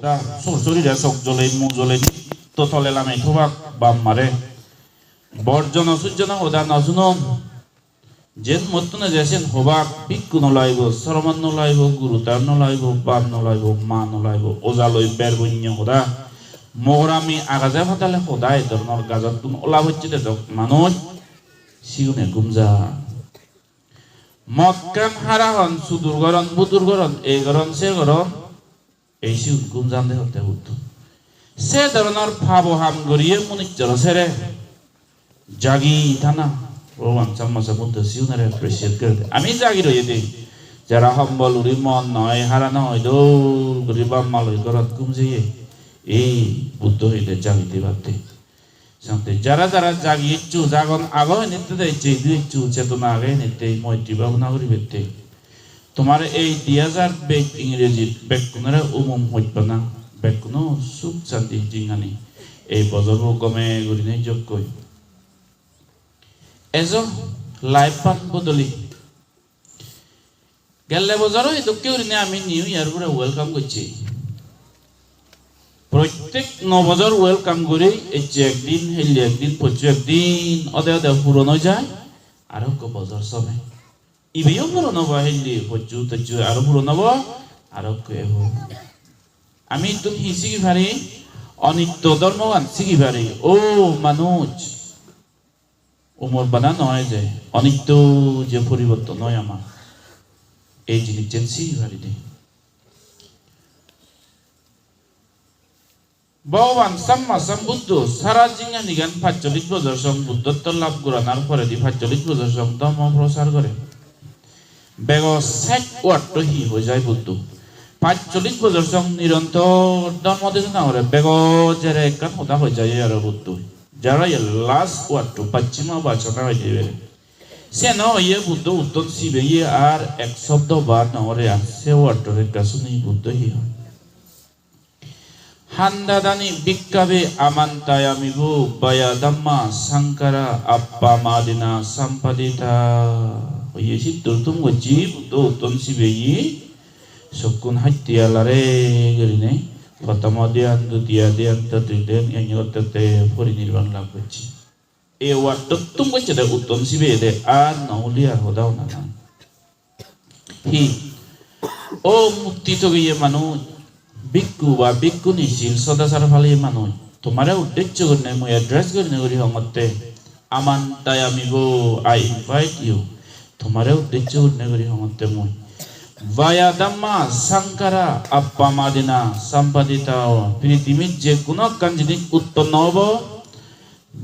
hoda sori da sok jole mu jole to tole lame thobak bam mare borjona sujjona hoda nazunon jen motuna jesen hobak bikku no laibo saraman no laibo guru tar no laibo bam no laibo ma no laibo oza loi berbunya hoda morami agaza fatale hoda edornor gazatun olabocchi de dok manoj siune gumja মক্কান হারাহন সুদুর্গরণ বুদুর্গরণ এই গরণ সে গরণ এই সিউন গুমজান দে হতে হতো সে ধরনের ভাবহাম গড়িয়ে মুনিচ্চর সেরে জাগি থানা ভগবান চাম্মাসা মধ্যে সিউনের অ্যাপ্রিসিয়েট করে আমি জাগি রয়ে দিই যারা হম্বল উড়ি মন নয় হারা নয় দৌড় করি বাম্মালয় গরত গুমজিয়ে এই বুদ্ধ হইলে জাগিতে পারতে যারা যারা জাগিয়েছু জাগন আগো নিতে দেয়ছে দুইছু চেতনা আগে নিতে মৈত্রী ভাবনা করি বেতে তোমার এই 2000 বেগ ইংরেজি বেকুনরে উমম হইব না বেকুনো সুখ শান্তি জিঙ্গানি এই বজর গমে গরি নাই যোগ কই এজো লাইফ পান বদলি গেলে বজর এই দক্কে করি না আমি নিউ ইয়ার করে ওয়েলকাম করছি প্রত্যেক নবজর ওয়েলকাম করি এই যে একদিন হেলি একদিন পচু একদিন অদে অদে পুরনো যায় আরো কো বজর সবে ইবেও পুরনো বা হেলি পচু তচু আরো পুরনো বা আরো কেহ আমি তুমি হিসিকি ভারি অনিত্য ধর্মগান শিখি ভারি ও মানুষ উমর বানা নয় যে অনিত্য যে পরিবর্তন নয় আমার এই জিনিস যেন শিখি ভারি দে ভগবান সাম্মা সম্বুদ্ধ সারা জিঙ্গা নিগান 45 বছর সং বুদ্ধত্ব লাভ করার পরে দি 45 বছর সং ধর্ম প্রচার করে বেগ 60 ওয়াট হি হয়ে যায় বুদ্ধ 45 বছর সং নিরন্তর ধর্ম দেশনা করে বেগ জেরে কান হতা হয়ে যায় আর বুদ্ধ যারা লাস্ট ওয়াট পশ্চিমা বাচনা হয়ে যাবে সে ন ইয়ে বুদ্ধ উত্তর শিবে ইয়ে আর এক শব্দ বা নরে সে ওয়াটের কাছে বুদ্ধ হি হয় Handadani bikkabe amantayamibu baya dhamma sankara appa madina sampadita oye situr tum goji buto ton sibeyi sokun hatya lare gerine patamadian dutiadian tatiden yang yotate porinirvan lagoji e wattu tum goji de uton sibede an naulia hodau nana hi o mukti to ye manu বিক্ষু বা বিক্ষুনি শিল সদাচার ফালে মানুষ তোমার উদ্দেশ্য করে মই address করে করি হমতে আমান তাই আমি গো আই ইনভাইট ইউ তোমার উদ্দেশ্য করে করি হমতে মই ভায়া দাম্মা সাংকারা আপ্পা মাদিনা সম্পাদিতা পৃথিবীর যে কোনো কান জিনিস উৎপন্ন হব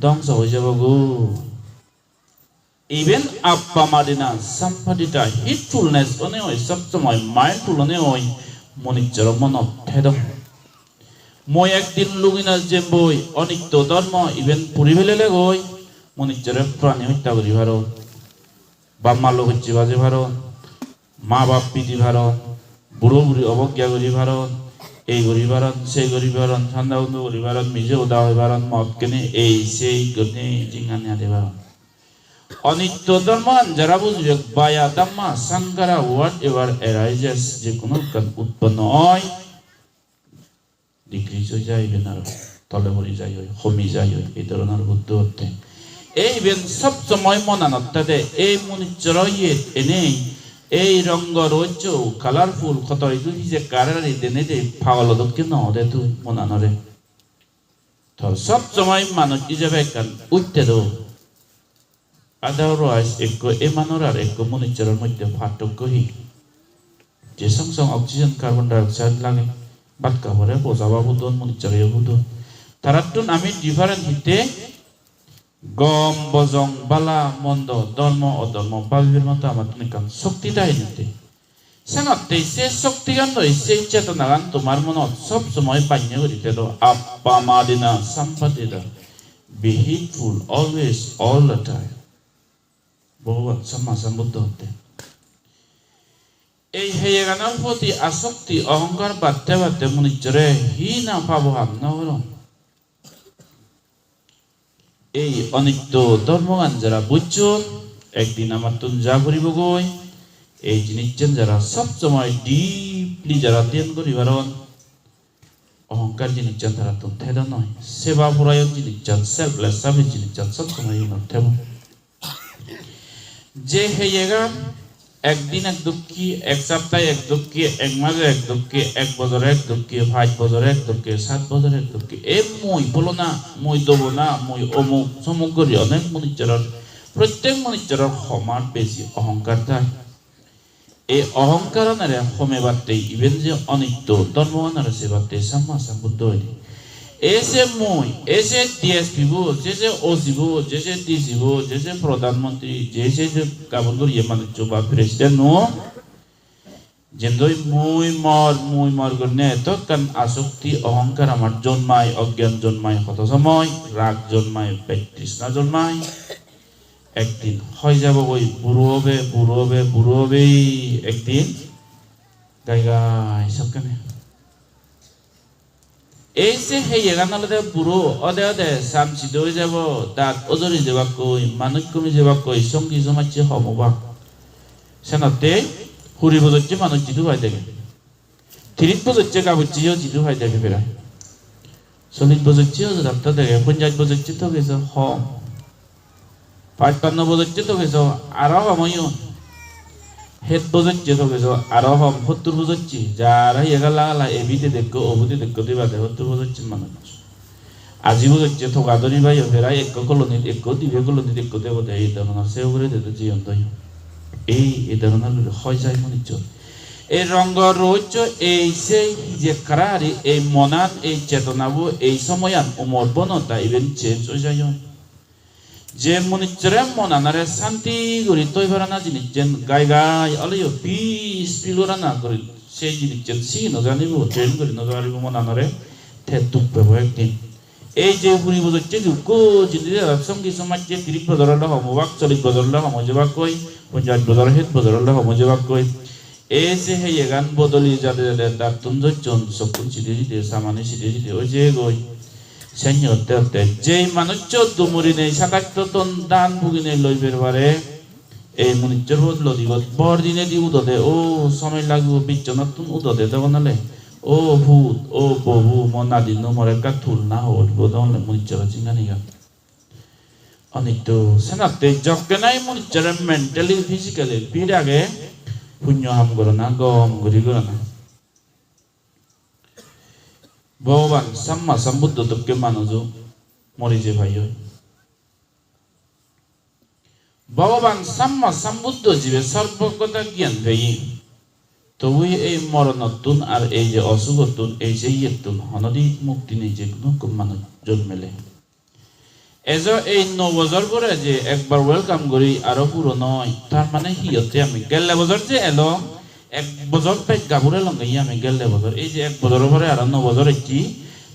ধ্বংস হয়ে যাব গো ইভেন আপ্পা মাদিনা সম্পাদিতা হিটফুলনেস অনে হয় সবসময় মাইন্ডফুল অনে হয় মনিচ্চর মনত হেদম মই একদিন লুগিনা যে বই অনিত্য ধর্ম ইভেন পুরি ফেলেলে গই মনিচ্চরে প্রাণী হত্যা করি ভারত বাম্মা লোক হচ্ছে বাজে ভারত মা বাপ পিটি ভারত বুড়ো বুড়ি অবজ্ঞা করি ভারত এই গরি ভারত সেই গরি ভারত ঠান্ডা বন্ধু করি ভারত মিজে উদা হয় ভারত মদ কেনে এই সেই গনে জিঙ্গানি আদে ভারত অনিত্য ধর্ম যারা বুঝবে বায়া Damma Shankara what ever arises যে কোনো উৎপন্ন হয় ডিক্রিজ হয়ে যায় ইভেন আর তলে মরি যায় কমি যায় এই ধরনের বুদ্ধ হতে এই ইভেন সব সময় মনানত্তাতে এই মনিচ্চর ইয়ে এনেই এই রঙ্গ রৌদ্র কালারফুল কত ইদুরি যে কারারি দেনে যে পাগল দক্ষিণ নদে তুই মনানরে তো সব সময় মানুষ হিসেবে উঠতে দো Otherwise, Ekko emanor আর Ekko মনিচ্চরের মধ্যে পার্থক্য হি যে song oxygen carbon die oxide লাগে বাদ কাপড়ে বোঝাবা বুদন মনিচ্চরে বুদন তারাতুন আমি ডিফারেন্ট হিতে গম বজং বালা মন্দ ধর্ম অধর্ম বাবির মতো আমার তুমি কাম শক্তি দেয় নিতে সাংতে সে শক্তি গান নয় সেই চেতনা গান তোমার মনত সব সময় বান্য করিতে দো আপ্পা মাদিনা সম্পাদিতা be heedful always all the time ভগবান সম্মা সম্বুদ্ধ হতে এই হেয়ে গানের প্রতি আসক্তি অহংকার বাড়তে বাড়তে মনিচ্চরে হি না ভাবহাম না হল এই অনিত্য ধর্মগান যারা বুঝছেন একদিন আমার তুন যা করিব গই এই জিনিস যারা সব সময় ডিপলি যারা ধ্যান করিবার অহংকার জিনিসজন তারা তো থেদা নয় সেবা পরায়ণ জিনিসজন সেলফলেস সার্ভিস জিনিসজন সবসময় থেব যে হেয়েগা একদিন এক দুঃখী এক সপ্তাহে এক দুঃখী এক মাসে এক দুঃখী এক বছরে এক দুঃখী 5 বছরে এক দুঃখী 7 বছরে এক দুঃখী এই মই বলো না মই দেবো না মই অমুক সমুক করি অনেক মনুষ্যের প্রত্যেক মনুষ্যের সমান বেশি অহংকার থাকে এই অহংকার নারে হমে বার্তে ইভেন যে অনিত্য ধর্ম নারে সে বার্তে সাম্মা সাম্বুদ্ধ হয়নি এসে মই এসে ডিএসপি বো যে ওসি বো যে ডিসি বো যে প্রধানমন্ত্রী যে কাবুল করি মানুষ বা প্রেসিডেন্ট নো যেন্দই মই মর করনে তৎকান আসক্তি অহংকার আমার জন্মায় অজ্ঞান জন্মায় কত সময় রাগ জন্মায় তৃষ্ণা জন্মায় একদিন হয়ে যাব ওই বুড়ো হবে একদিন গাই সব কেন এই যে সেই এগানলে বুড়ো অদে সামসিদ হয়ে যাব দাঁত অজরি যাবা কই মানুষ কমি যাবা কই সঙ্গী জমাচ্ছে হমবা সেনাতে হুরি বজচ্ছে মানুষ জিদু ভাই দেবে 30 বজচ্ছে কাবুচ্ছিও জিদু ভাই দেবে ফেরা 40 বজচ্ছেও রাস্তা দেখে 50 বজচ্ছে তো গেছে হম 55 বজচ্ছে তো গেছে আরো হমইও হেড বজচ্ছে তো গেছে আরো হম 70 বজচ্ছি যারা এগালা এবিতে দেখো অবুতে দেখো দিবা 70 বজচ্ছে মানুষ আজি বজচ্ছে থকাদরি ভাই ফেরা এক কলোনি এক দিবে কলোনি দেখো দেব দেয় এই ধরনের সেও করে দিতে জীবন দই এই ধরনের হয় যায় মনিচ্ছ এই রঙ্গ রোজ এই সেই যে কারারি এই মনান এই চেতনাবু এই সময়ান উমর বনতা ইভেন চেঞ্জ হয়ে যায় যে মনিচ্ছরে মনানারে শান্তি করি তৈ ভরানা জিনিস যেন গাই অলয় পিস পিলরানা করি সেই জিনিস যেন সি নজানিব ট্রেন করি নজানিব মনানারে ঠে দুঃখ পেব একদিন এই যে হুরি বুঝছে দুঃখ জিনিস সঙ্গী সমাজ যে 30 বছরের হমবাক 40 বছরের হম যাবা কই 50 বছরের হেত বছরের হম যাবা কই এই যে হে গান বদলি যাদের দাতুন জন সকল চিঠি সামানে চিঠি ওই যে গই সেন্যতে যেই মানুষ 14 মুড়ি নেই 77 টন দান ভুগিনে লইবের পারে এই মনুষ্যর বদল দিগত বড় দিনে দি উদদে ও সময় লাগু বিচ্ছনতুন উদদে দেবনালে ও ভূত ও বহু মনাদি নমরে কাতুল না হল বদলে মনুষ্যর চিঙ্গানিগা অনিত্য সেনাতে জগকে নাই মনুষ্যর মেন্টালি ফিজিক্যালি বিরাগে পুণ্য হাম করনা গম গরি করনা ভগবান সাম্মা সম্বুদ্ধ তোকে মানুষ মরি যে ভাই ভগবান সাম্মা সম্বুদ্ধ জীবে সর্বকতা জ্ঞান ভাই তবু এই মরণতুন আর এই যে অসুখতুন এই যে ইয়েতুন হনদি মুক্তি নেই যে কোনো মানুষ জন্মেলে এজ এই 9 বছর পরে যে একবার ওয়েলকাম করি আরো পুরো নয় তার মানে হিয়তে আমি গেলে বছর যে এলো 1 বছর পেট গাবুরে লঙ্গাই আমি গেলে বছর এই যে 1 বছর পরে আর 9 বছর এসছি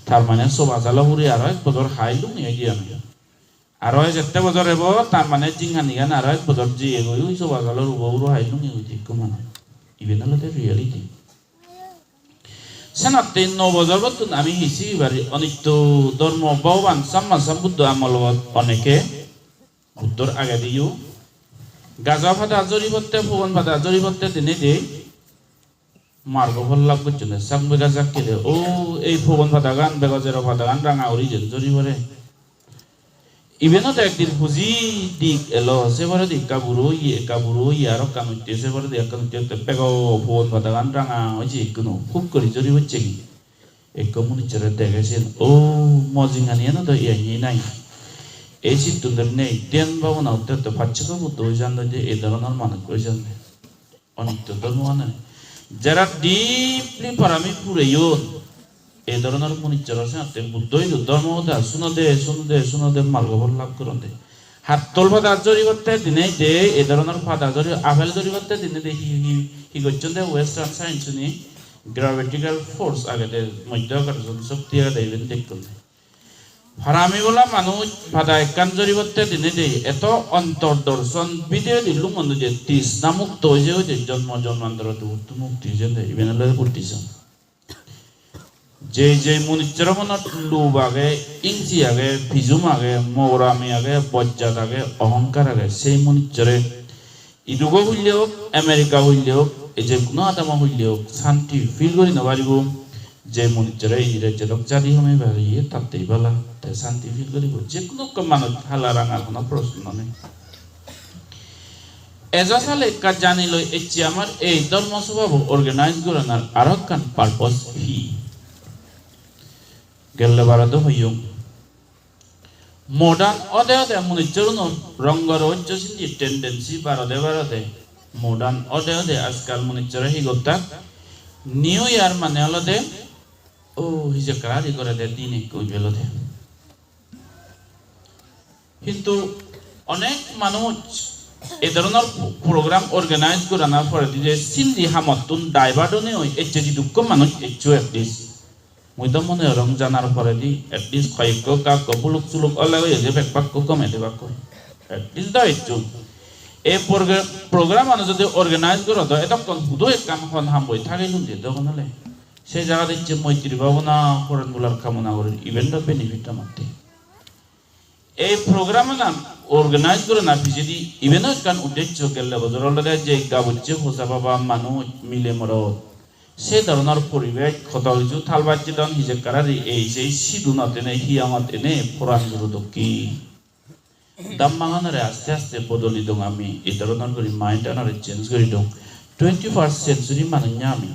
তার মানে সবা চালা পুরি আরো 1 বছর খাইলুম এই যে আমি আরো 7 বছর এব তার মানে জিঙ্গানি গান আরো 1 বছর যে এগোই ওই সবা চালা রুবুরু খাইলুম এই যে মানে ইভেন হলে রিয়েলিটি সেনাতে 9 বছর বর্তন আমি হিসি বাড়ি অনিত্য ধর্ম ভগবান সাম্মা সম্বুদ্ধ আমল অনেকে উত্তর আগে দিও গাজা ফাটা জরিবতে ভগবান ফাটা জরিবতে দিনে দে মার্গ ফল লাভ করছে না সাংবে গাজা কেলে ও এই ভগবান ফাটা গান বেগজের ফাটা গান রাঙা অরিজেন জরিবরে ইভেনও একদিন হুজি দিক এলো সেবারে দিক কাবুরো আর কানুতে সেবারে দিক কানুতে পেগ ভগবান ফাটা গান রাঙা হয়েছে কোনো খুব করি জরি হচ্ছে কি এক কমিউনিচারে দেখেছেন ও মজিঙানিয়ে না তো এই নাই এই সিদ্ধান্তের নেই দেন ভাবনা অত্যন্ত ভাচ্ছক মতো জানলো যে এই ধরনের মানুষ করে জানবে অনিত্য ধর্ম মানে যারা ডিপলি পারামি পুরেও এই ধরনের মনিচ্ছর আছে বুদ্ধই ধর্মদা শুনদে মার্গফল লাভ করন দে হাত তোল ফাদা জরি করতে দিনে দে এই ধরনের ফাদা জরি আপেল জরি করতে দিনে দে হি করছেন দে ওয়েস্টার্ন সায়েন্স নি গ্রাভিটিক্যাল ফোর্স আগে দে মধ্যাকর্ষণ শক্তি আগে দেবেন দেখতেন হারামি বলা মানুষ ফাদা একান জরি করতে দিনে দে এত অন্তর্দর্শন বিদেয় দিলু মনে যে তৃষ্ণা মুক্ত হয়ে যে জন্ম জন্মান্তর মুক্তি যে ইভেন উঠিছেন যে মনুষ্যর মনত লোভ আগে ইংসি আগে ভিজুম আগে মৌরামি আগে বজ্জাত আগে অহংকার আগে সেই মনুষ্যরে ইডুগ হইলে হোক আমেরিকা হইলে হোক এই যে কোনো আদামা হইলে হোক শান্তি ফিল করি নপারিব যে মনিচরে ইরে জেরক জারি হমে বাড়িয়ে তাতেই বলা তে শান্তি ফিল করিব যে কোনো মানুষ হালা রাঙার কোনো প্রশ্ন নেই এজা সালে কাজ জানি লই এচি আমার এই ধর্ম স্বভাব অর্গানাইজ করার আর কান পারপস হি গেলে বারাদ হইও মডার্ন অদে অদে মনিচরণ রঙ্গর ঐজ্য সিন্ধি টেন্ডেন্সি বারদে মডার্ন অদে অদে আজকাল মনিচরে হি গোটা নিউ ইয়ার মানে হলো দে ও হিজে কারি করে দে দিনে কই বেলো দে কিন্তু অনেক মানুষ এই ধরনের প্রোগ্রাম অর্গানাইজ করানোর পরে যে সিন্ধি হামতুন ডাইভার্টনে ওই এচেজি দুঃখ মানুষ এচু এটলিস্ট মই তো মনে রং জানার পরে দি এটলিস্ট কয়েক কাক বুলুক চুলুক অলে হয়ে যে বেকপাক কমে দেবা কই এটলিস্ট দা এচু এই প্রোগ্রাম মানে যদি অর্গানাইজ করা হয় এটা কোন হুদো এক কাম হন হাম বই থাকে লুন দিয়ে তখন হলে সেই জায়গা দিচ্ছে মৈত্রী ভাবনা করেন বলার কামনা করেন ইভেন্টের বেনিফিটটা মাত্র এই প্রোগ্রাম নাম অর্গানাইজ করে না যদি ইভেন্ট কান উদ্দেশ্য গেলে বজরলে যে গাবুচ্ছে হোসা বাবা মানুষ মিলে মরত সেই ধরনের পরিবেশ কত কিছু থালবাচ্ছি দন হিজে কারারি এই সেই সিদুনত এনে হিয়ামত এনে পুরাণ গুরু দক্ষি দাম মাঙানারে আস্তে আস্তে বদলি দং আমি এই ধরনের করে মাইন্ড আনারে চেঞ্জ করি দং 21st সেঞ্চুরি মানুষ আমি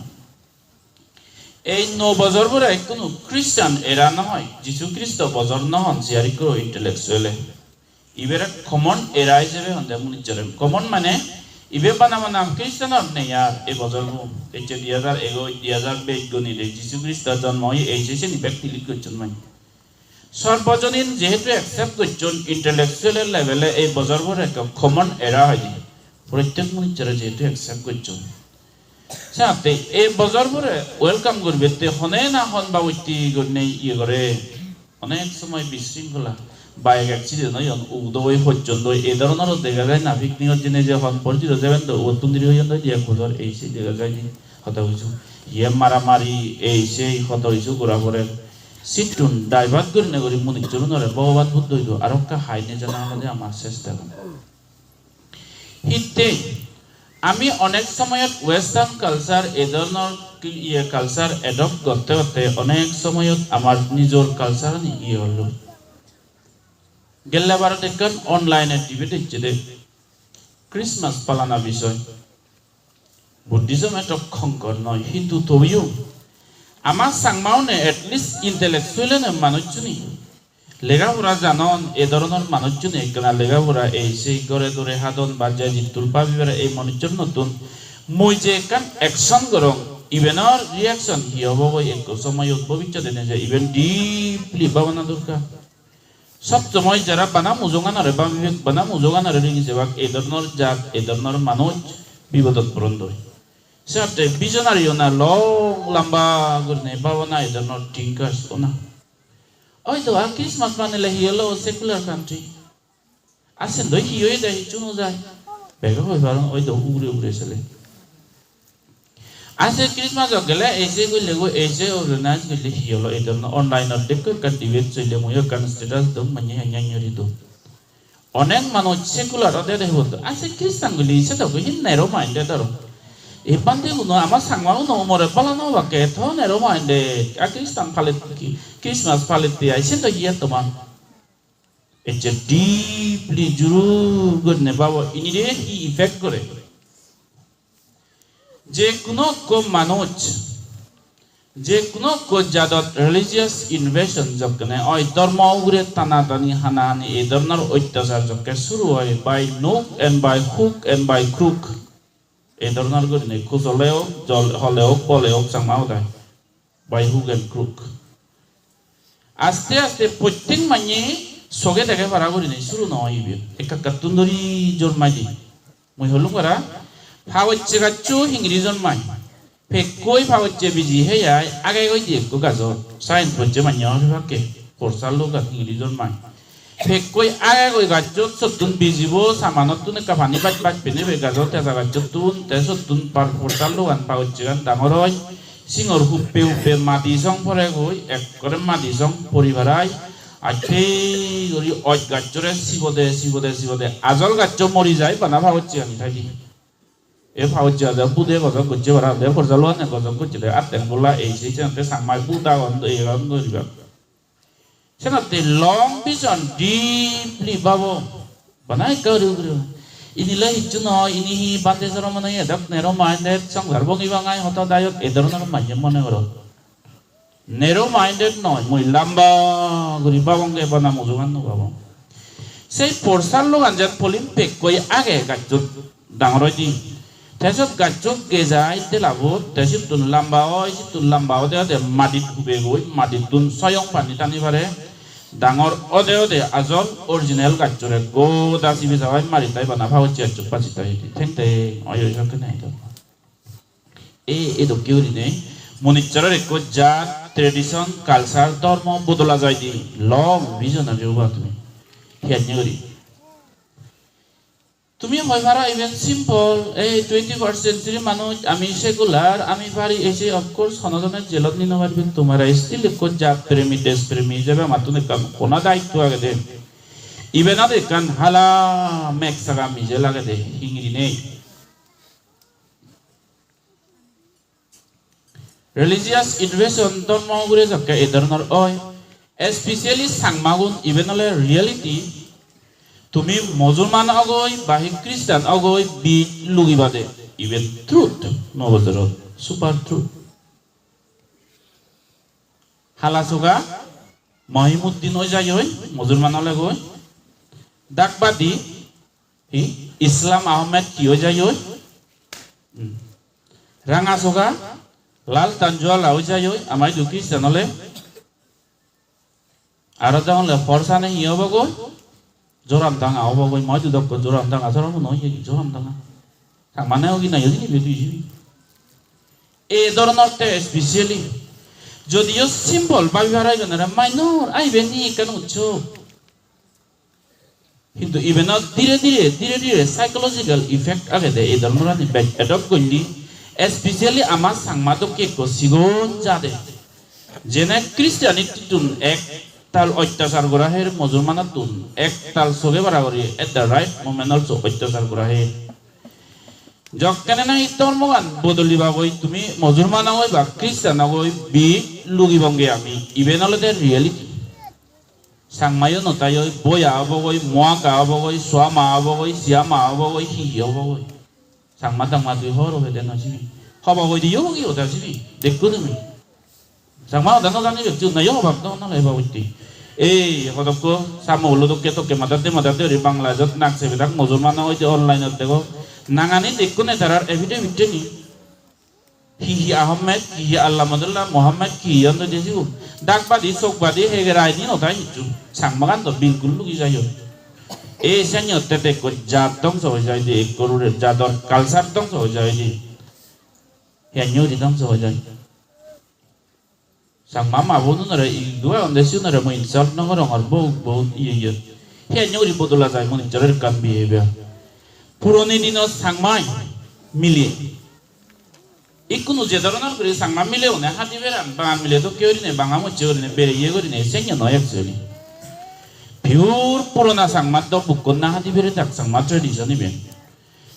এই 9 বছর পরে কোনো খ্রিস্টান এরা নহয় যিশু খ্রিস্ট বছর নহন জিয়ারি করো ইন্টেলেকচুয়ালে ইবেরা কমন এরা হিসেবে হন্দে মুনিচরে কমন মানে ইবে বানামা নাম খ্রিস্টান নেই আর এই বছর এই 2021 গণি রে যিশু খ্রিস্ট জন্ম হই এই যে নি ব্যক্তি লিখছন মানে সর্বজনীন যেহেতু অ্যাকসেপ্ট করছন ইন্টেলেকচুয়াল লেভেলে এই বছর পরে কমন এরা হয় প্রত্যেক মুনিচরে যেহেতু অ্যাকসেপ্ট করছন সাথে এই বছর পরে ওয়েলকাম করবে তে হনে না হন বা ওইটি গনে ইয়ে করে অনেক সময় বিশৃঙ্খলা বাইক অ্যাক্সিডেন্ট হয় উদয় পর্যন্ত এই ধরনের দেখা যায় না পিকনিকের দিনে যে হন পরিচিত যাবেন তো ওতুন্দিরি হয়ে যায় দিয়ে খোঁজর এই সেই দেখা যায় নি হতা হইছু ইয়ে মারামারি এই সেই হতা হইছু ঘোরা পরে সিটুন ডাইভার্ট করে না করি মনিক চলুনরে ভগবান বুদ্ধ হইল আর একটা হাইনে জানা আমাদের আমার চেষ্টা হিতে আমি অনেক সময়ত ওয়েস্টার্ন কালচার এই ধরনের ইয়ে কালচার এডপ্ট করতে করতে অনেক সময়ত আমার নিজের কালচার ইয়ে হল গেলে বারো দেখেন অনলাইনে টিভি দেখছে দে ক্রিসমাস পালানা বিষয় বুদ্ধিজম এটা খঙ্কর নয় কিন্তু তবেও আমার সাংমাওনে এটলিস্ট ইন্টেলেকচুয়াল মানুষজনই লেখাপড়া জানন এ ধরনের মানুষজন একনা লেখাপড়া এই সেই ঘরে ধরে হাদন বাজা জিতুল পাবিবারে এই মানুষজন নতুন মই যে কান অ্যাকশন করং ইভেনর রিঅ্যাকশন হি হবো এক সময় ভবিষ্যতে নে যে ইভেন ডিপলি ভাবনা দরকার সব সময় যারা বানা মুজোগান আর বা বিবেক বানা মুজোগান আর রিগিছে বা এই ধরনের জাত এই ধরনের মানুষ বিপদত পড়ন দই সাথে বিজনারিও না লং লম্বা করে ভাবনা এই ধরনের থিঙ্কার্স না ওই তো আর ক্রিসমাস মানে হিলো সেকুলার কান্ট্রি আসেন দই হিয়ে যায় চুনো যায় বেগা হই পারন ওই তো উড়ে উড়ে চলে আসে ক্রিসমাস গেলে এসে কইলে গো এসে অর্গানাইজ করলে হিলো এই ধরনের অনলাইনের দেখো কান ডিবেট চলে মইও কান স্ট্যাটাস দম মানে হাঙ্গাঙ্গরি তো অনেক মানুষ সেকুলার ওদের হতো আসে খ্রিস্টান গুলি সে তো কই নেরো মাইন্ডে ধরো এই বান্দে গুলো আমার সাংমাও ন মরে পালানো বাকে তো নেরো মাইন্ডে আর খ্রিস্টান ফালে কি ক্রিসমাস ফালে দিয়ে আইছে তো ইয়া তোমার এটা ডিপলি জুরু গনে বাবা ইনিরে হি ইফেক্ট করে যে কোনো মানুষ যে কোনো জাদত রিলিজিয়াস ইনভেশন যখন ওই ধর্ম উগরে টানাটানি হানাহানি এই ধরনের অত্যাচার যখন শুরু হয় by nook and by hook and by crook এই ধরনের করে নেই খুচলেও জল হলেও বলেও চামাও দেয় বাই হুক এন্ড ক্রুক আস্তে আস্তে প্রত্যেক মানে সগে দেখে পারা করি নেই শুরু নয় একটা কার্টুন ধরি জন্মাই দিই মই হলো করা ভাবচ্ছে গাচ্ছু হিংরি জন্মাই ফেকই ভাবচ্ছে বিজি হে আগে ওই দিয়ে গাজর সায়েন্স হচ্ছে মানে ভাবকে ফোরসাল লোক হিংরি জন্মাই ফেকই আগে ওই গাচ্ছু সত্তুন বিজিব সামানতুন একটা পানি বাজ বাজ পেনে বে গাজর তেজা গাচ্ছু তুন তেসত্তুন পার ফোরসাল লোক ভাবচ্ছে গান ডাঙর হয় সিংহর হুপে হুপে মাটি সং পরে গই এক করে মাটি সং পরিবারাই আঠে গরি অজ গাচ্ছরে শিবদে শিবদে শিবদে আজল গাচ্ছ মরি যায় বানা ভাবচ্ছে আমি থাকি e phaucha da bhideh gozon gojje bara de korjalwan ne gozon gojje de atten bola e sei chen te sangmai buda on e ron go riba chen te long vision deeply babo banai karu gru inilah hijuno ini hi bande saromana ya dak nero minded sanggar bongi bangai hoto dayok ederno majem mone goro narrow minded নয় মই লম্বা গরি বাবঙ্গে বানা মজুগান ন বাবং সেই পরসাল Logan জান পলিম পেক কই আগে গাজ্জুত ডাঙরই দি তেজত গাজ্জুত গেজাই তেলাবো তেজিত তুন লম্বা ওই দে মাদিত হুবে গই মাদিত তুন সয়ং পানি টানি পারে ডাঙর ওদে আজল অরিজিনাল গাজ্জুরে গো দাসি বিজাওয়াই মারি তাই বানা ভাও চেচু পাচিতাই থেনতে অয় জকে নাই তো এ তো কিউরি নেই মনিচারের একো জাত ট্রেডিশন কালচার ধর্ম বদলা যায় দি লং ভিজনারি ওবা তুমি হিয়ানি তুমি হয় ভাড়া ইভেন সিম্পল এই 21st সেঞ্চুরি মানুষ আমি সেকুলার আমি পারি এসে অফকোর্স সনাতনের জেলত নিতে পারবেন তোমারা স্টিল একো জাত প্রেমী দেশ প্রেমী যাবে মাতুনে কাম কোনা দায়িত্ব আগে দে ইভেন আদে কান হালা মেক সাগা মিজে লাগে দে হিংরিনেই religious invasion dharma gure jakka e dharnar oi especially sangmagun even ole reality tumi mujurman agoi bahi christian agoi bi lugibade even truth no bodoro super truth halasuga mahimuddin oi jai oi mujurman ole goi dakbadi islam ahmed ki oi jai oi ranga soga লাল তানজুয়া লাউ যাই ওই আমাই দুকি জানলে আর জানলে ফরসা নেই হবো গো জোরাম দাঙা হবো গো মই দুদক জোরাম দাঙা সরম নই জোরাম দাঙা থাক মানে ওগি নাই ওগি বেদুই জিবি এই ধরনের তে স্পেশালি যদিও সিম্পল ভাবি হারাই গেনারা মাইনর আইবেনি কেন উচ্ছো কিন্তু ইভেন ধীরে ধীরে সাইকোলজিক্যাল ইফেক্ট আগে দে এই ধরনের আমি অ্যাডপ্ট করলি especially আমার সাংমাদকে কসিগন যাদে জেনে ক্রিশ্চিয়ানিটি তুন এক তাল অত্যাচার করা হে মুসলমানা তুন এক তাল সগে বাড়াগরি at the right moment also অত্যাচার করা হে যকেনে না ধর্মগান বদলিবা গই তুমি মুসলমান হই বা খ্রিস্টান হই বি লুগিবঙ্গে আমি ইভেন হল দে রিয়েলিটি সাংমায় নতায় বয়া হব গই মোয়াকা হব গই সোয়ামা হব গই সিয়ামা হব গই হি হব গই 상마당마 두 허로 해대나 지미 허바 거기 여기 오다 지미 내거든요 상마 나도 가니 저 나요 밥도 나 해봐 있지 에이 허덕고 사모 올로도께 또께 마다데 우리 방라젓 낙세비당 무슬만 나오지 온라인 어때고 나가니 내거네 다랄 에비데 밑에니 히히 아흐메드 히히 알라마들라 모하메드 키연도 되시고 닥바디 속바디 해게라이니 노다 있죠 상마간도 빌굴 루기자요 এই সেনিয়তে কো জাত ধ্বংস হয়ে যায় যে একরুরে জাতর কালচার ধ্বংস হয়ে যায় যে হেনিউরি ধ্বংস হয়ে যায় 상마마 보는으로 이거야 내시느라 뭐 인사는 거랑 뭐 이게 হেনিউরি বদলা যায় মনে জরের কাম বিহেভিয়ার পুরনো দিন 상마ই মিলি ইকুনো যে ধরনের করে 상마 মিলেও না হাতি বেরান বাঙা মিলে তো কেউরি নেই বাঙা মচ্চরি নেই বেরে ইয়ে করি নেই সেনিয় নয় actually pure purana sangmat do bukun na hadi bere tak sangmat tradition iben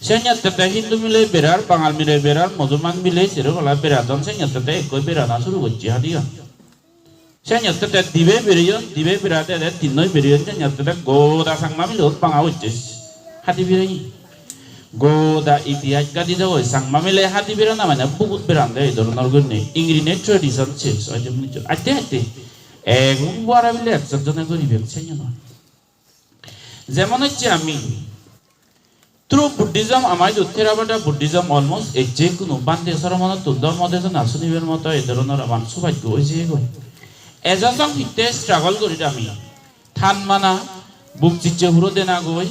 senya tete hindu mile berar bangal mile berar musulman mile sero kola berar don senya tete ekoi berar na suru gocchi hadiya senya tete dibe berate de tinnoi beriyon senya tete goda sangma mile banga gocchi hadi bere goda itihaj gadi do sangma mile hadi bere na mane bukut berande idornor gunne hingirinei tradition chis aje muncho ate এগুয়ারা বিলে একজনে করি বেকছেন না যেমন হচ্ছে আমি through Buddhism আমার উত্তরাবাটা Buddhism almost এই যে কোনো বান্দে সরমনা তো ধর্মদেশ নাসনিবের মতো এই ধরনের আমার সৌভাগ্য হয়েছে গই এজন হিতে স্ট্রাগল করি আমি থান মানা বুক চিচ্ছে হুরো দেনা গই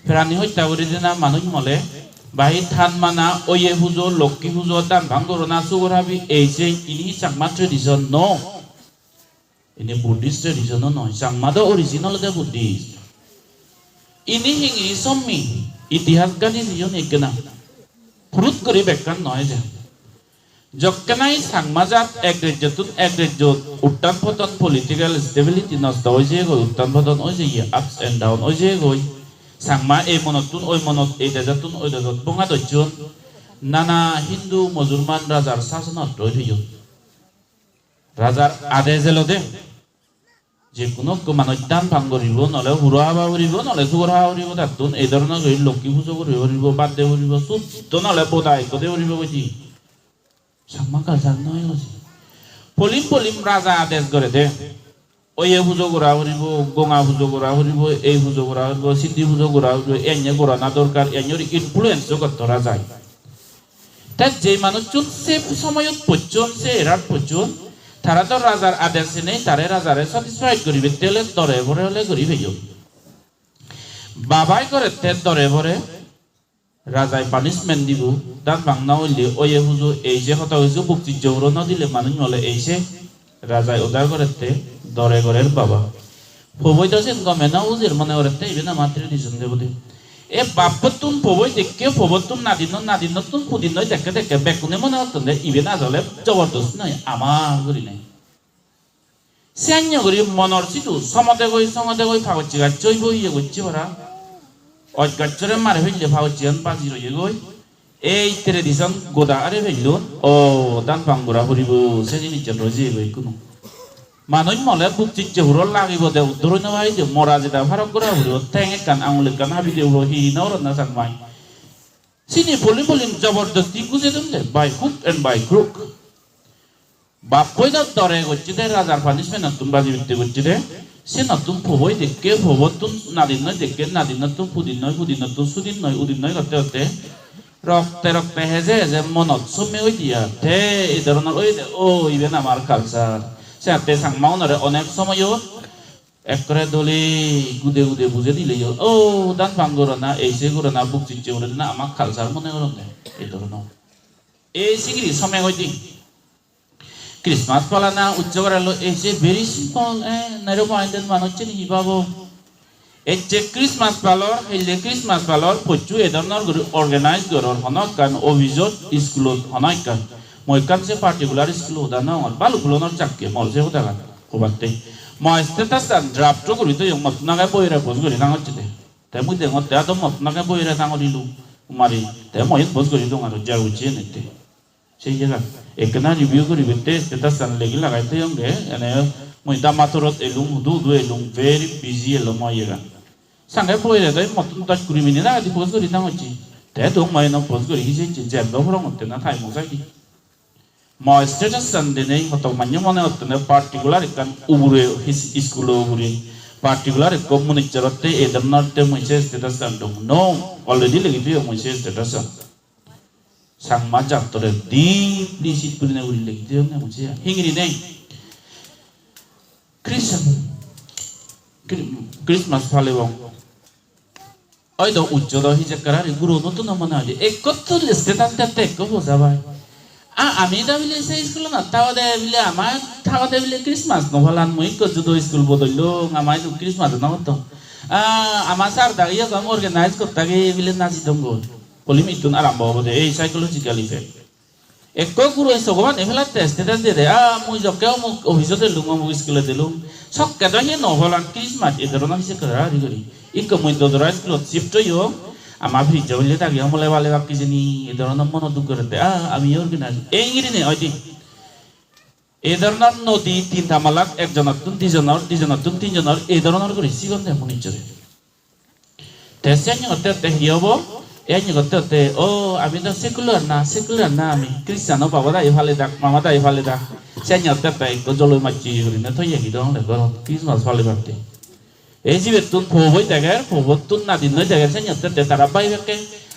প্রাণী হত্যা করে দেনা মানুষ মলে বাহি থান মানা ওয়ে হুজো লক্ষ্মী হুজো দান ভাঙ্গরনা সুগরাবি এই যে ইনি Chakma tradition no ini Buddhist tradition no sangmada original de Buddhist ini hingi sommi itihas gani dijon ekna fruit kori bekkan noy je jokkanai sangmajat agrejot uttan photon political stability নষ্ট হইছে গই uttan photon হইছে ups and down হইছে গই sangma এই মনতুন ওই মনত এই দাজাতুন ওই দাজত বঙা দচ্ছুন নানা হিন্দু মুসলমান রাজার শাসনত রইল রাজার আদেশ এলো দে যে কোনো মানুষ দান ভাঙ করিব নহলে হুৰা হাবা কৰিব নহলে চুগৰ হাবা কৰিব তাতোন এই ধৰণৰ কৰি লক্ষী পূজা কৰিব বাৰ্থডে কৰিব চুদ্ধ নহলে বদাই কদে কৰিব কৈছি চাকমা কালচাৰ নহয় কৈছি পলিম রাজা আদেশ করে দে ওই পুজো করা হরিব গঙ্গা পুজো করা হরিব এই পুজো করা হরিব সিদ্ধি পুজো করা হরিব এনে গোরানা দরকার এনের ইনফ্লুয়েন্স করতে যায় তাই যে মানুষ সে সময়ত পর্যন্ত সে এরার পর্যন্ত তারা তো রাজার আদেশ নেই তারে রাজারে স্যাটিসফাইড করিবে তেলে দরে ভরে হলে করিবে বাবাই করে তে দরে ভরে রাজায় পানিশমেন্ট দিব দান ভাঙনা হইলে ওই পুজো এই যে কথা হয়েছে ভক্তি জৌর না দিলে মানুষ মলে এইসে রাজায় উদার করতে দরে ঘরের বাবা পবই তো সেন গমে না উজির মনে করতে ইবে না মাতৃ দিছেন দেবদে এ বাপতুন পবই দেখে পবতুন নাদিন পুদিন নয় দেখে বেকুনে মনে হতো ইবে না জলে জবরদস্ত নয় আমার করি নাই সেন্য করি মনর চিতু সমদে গই ভাগচ্ছি গাচ্ছই বইয়ে করছি ওরা অজ্ঞাচরে মারে ফেললে ভাগচ্ছিয়ান বাজি রয়ে গই এই ট্রেডিশন গোদা আরে ফেললুন ও দান ভাঙ্গুরা হরিব সে জিনিস রয়ে গই কোনো মানুষ মলে বুকচিচ্ছে হুরল লাগিব দে উদ্ধরণ ভাই যে মরা যেটা ফারক করা হলো ঠ্যাঙে কান আঙুলে কান হাবি দেব হি নর না সাকমাই সিনি পলিম জবরদস্তি গুজে দেন দে by hook and by crook বাপ কইদা দরে গচ্ছি দে রাজার পানিশমেন্ট নতুন বাজি বিতে গচ্ছি দে সে নতুন ফবই দেখে ফবতুন নাদিন নয় দেখে নাদিন নতুন পুদিন নতুন সুদিন নয় উদিন নয় করতে করতে রক্তে হেজে মনত সমি হই দিয়া তে এই ধরনের ওই ও ইবেন আমার কালচার সাথে সাংমাউনারে অনেক সময়ও একরে দলি গুদে বুঝে দিলে ও দান ভাঙ্গরনা এই যে গোরানা বুক চিচ্ছে ওরে না আমার কালচার মনে করো না এই ধরনের এই সিগরি সময় হইতি ক্রিসমাস পালানা উচ্চ করালো এই যে ভেরি সিম্পল নাইরো মাইন্ডেড মানুষ চেনি বাবু এই যে ক্রিসমাস পালর পচু এই ধরনের অর্গানাইজ করর হনক কান অভিযোগ স্কুলত হনক কান মই কান যে পার্টিকুলার স্কুল ওদা না বালু ফুলনৰ চাককে মলছে ওদা কান কোবাতে মই স্ট্যাটাস ড্রাফট করি তো মতনাকে বইরা পোজ করি না হচ্ছে তাই মুই দেখো তে তো মতনাকে বইরা সাঙ্গ দিলু মারি তাই মই পোজ করি তো আর যা উচিত নেতে সেই জায়গা একনা রিভিউ করি বেতে স্ট্যাটাস লেগে লাগাইতে হঙ্গে এনে মই দামাতরত এলুম দু এলুম ভেরি বিজি এলো মই এগা সাঙ্গে বইরা তাই মতন টাচ করি মিনি না দি পোজ করি না হচ্ছে তাই তো মই না পোজ করি যে যে দফরং হতে না থাই মজাই মই স্ট্যাটাস সানডে নেই হতো মান্য মনে হতো না পার্টিকুলার কান উবুরে স্কুল উবুরে পার্টিকুলার কমিউনিটিতে এই ধরনতে মইছে স্ট্যাটাস সানডো নো অলরেডি লাগি দিও মইছে স্ট্যাটাস সাংমা জাতরে ডিপলি সিটপুরিনে উড়ি লাগি দিও না মইছে হিংরিনেই ক্রিসমাস ফালেব ওই তো উচ্চদ হিজে করার গুরু নতুন মনে হয় একো তো স্ট্যাটাস দিতে একো বোঝা ভাই আমি দা বিলে সেই স্কুল না তাও দে বিলে আমার তাও দে বিলে ক্রিসমাস নহলান মই কো যুদ স্কুল বদললো আমায় তো ক্রিসমাস না হতো আমার স্যার দাঁড়িয়ে কম অর্গানাইজ করতে গিয়ে বিলে নাচি দঙ্গ পলিম ইতুন আরম্ভ হবে এই সাইকোলজিক্যাল ইফেক্ট একো গুরু সগমান এফেলাতে স্ট্যাটাস দে মুই জকেও মুক অফিসতে লুম মুক স্কুলে দিলুম সক্কা দা হে নহলান ক্রিসমাস এ ধরনের হিসে করা আরি করি ইকো মই দদরা স্কুল শিফট হইও আমার ভিজা হইলে থাকি আমলে ভালো বাকি জানি এই ধরনের মন দুঃখ করতে আমি অর্গানাইজ এই গিরিনে হয়তো এই ধরনের নদী তিন ধামালাক একজনের তিনজনের এই ধরনের করে সিগন্ধে মনে চলে তেসেন করতে হিয়ব এই করতে ও আমি তো সেকুলার না আমি খ্রিস্টানও বাবা দাই ভালে দাক মামা দাই ভালে দাক সেন করতে একটু জলই মাছি করিনে থইয়া কি দং দেখো ক্রিসমাস ভালো বাড়তে এই যে বেতুন ফবই দেখের ফবতুন নাদিন নয় দেখের সেন করতে তারা পাইবে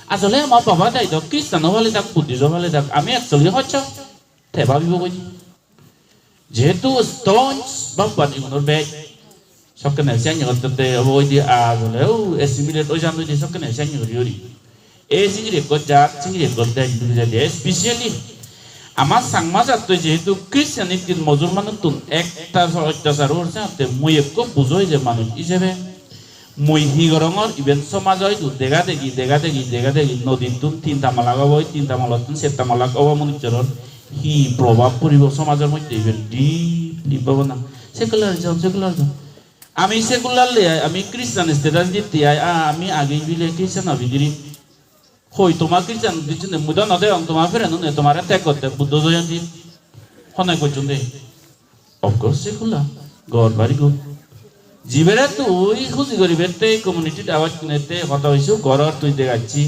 আসলে আমার বাবা দাই তো খ্রিস্টানও ভালে দাক বুদ্ধিজও ভালে দাক আমি অ্যাকচুয়ালি হচ্ছে তে ভাবিব কই যেহেতু স্টোনস বা পানিগুলোর ব্যাগ সবখানে সেন করতে ওই দিয়ে আসলেও এসিমিলেট ওই জানো দিয়ে সবখানে সেন করি এই চিংড়ি জাত চিংড়ি দেয় স্পেশালি আমার সাংমা জাত যেহেতু খ্রিস্টানিটির মুসলমানতুন একটা অত্যাচার হচ্ছে মই একো বুঝই যে মানুষ হিসেবে মই হিগরঙর ইভেন সমাজ হয়তো দেখা দেখি নদীতুন তিনটা মালাক হব তিনটা মালাতুন সেটা মালাক হব মনুষ্যর হি প্রভাব পড়ব সমাজের মধ্যে ইভেন ডিপলি পাব না সেকুলারিজম আমি সেকুলার আমি খ্রিস্টান স্ট্যাটাস দিতে আমি আগে বিলে খ্রিস্টান অভিগিরি Hoi tomar Christian dicen muda no de tomar fere no tomar te kote Buddha Jayanti hone ko chunde. Of course secular. God very good. জীবেরা তো ওই খুশি করিবেতে কমিউনিটি আওয়াজ কিনেতে কথা হইছো ঘর তুই দেখাচ্ছি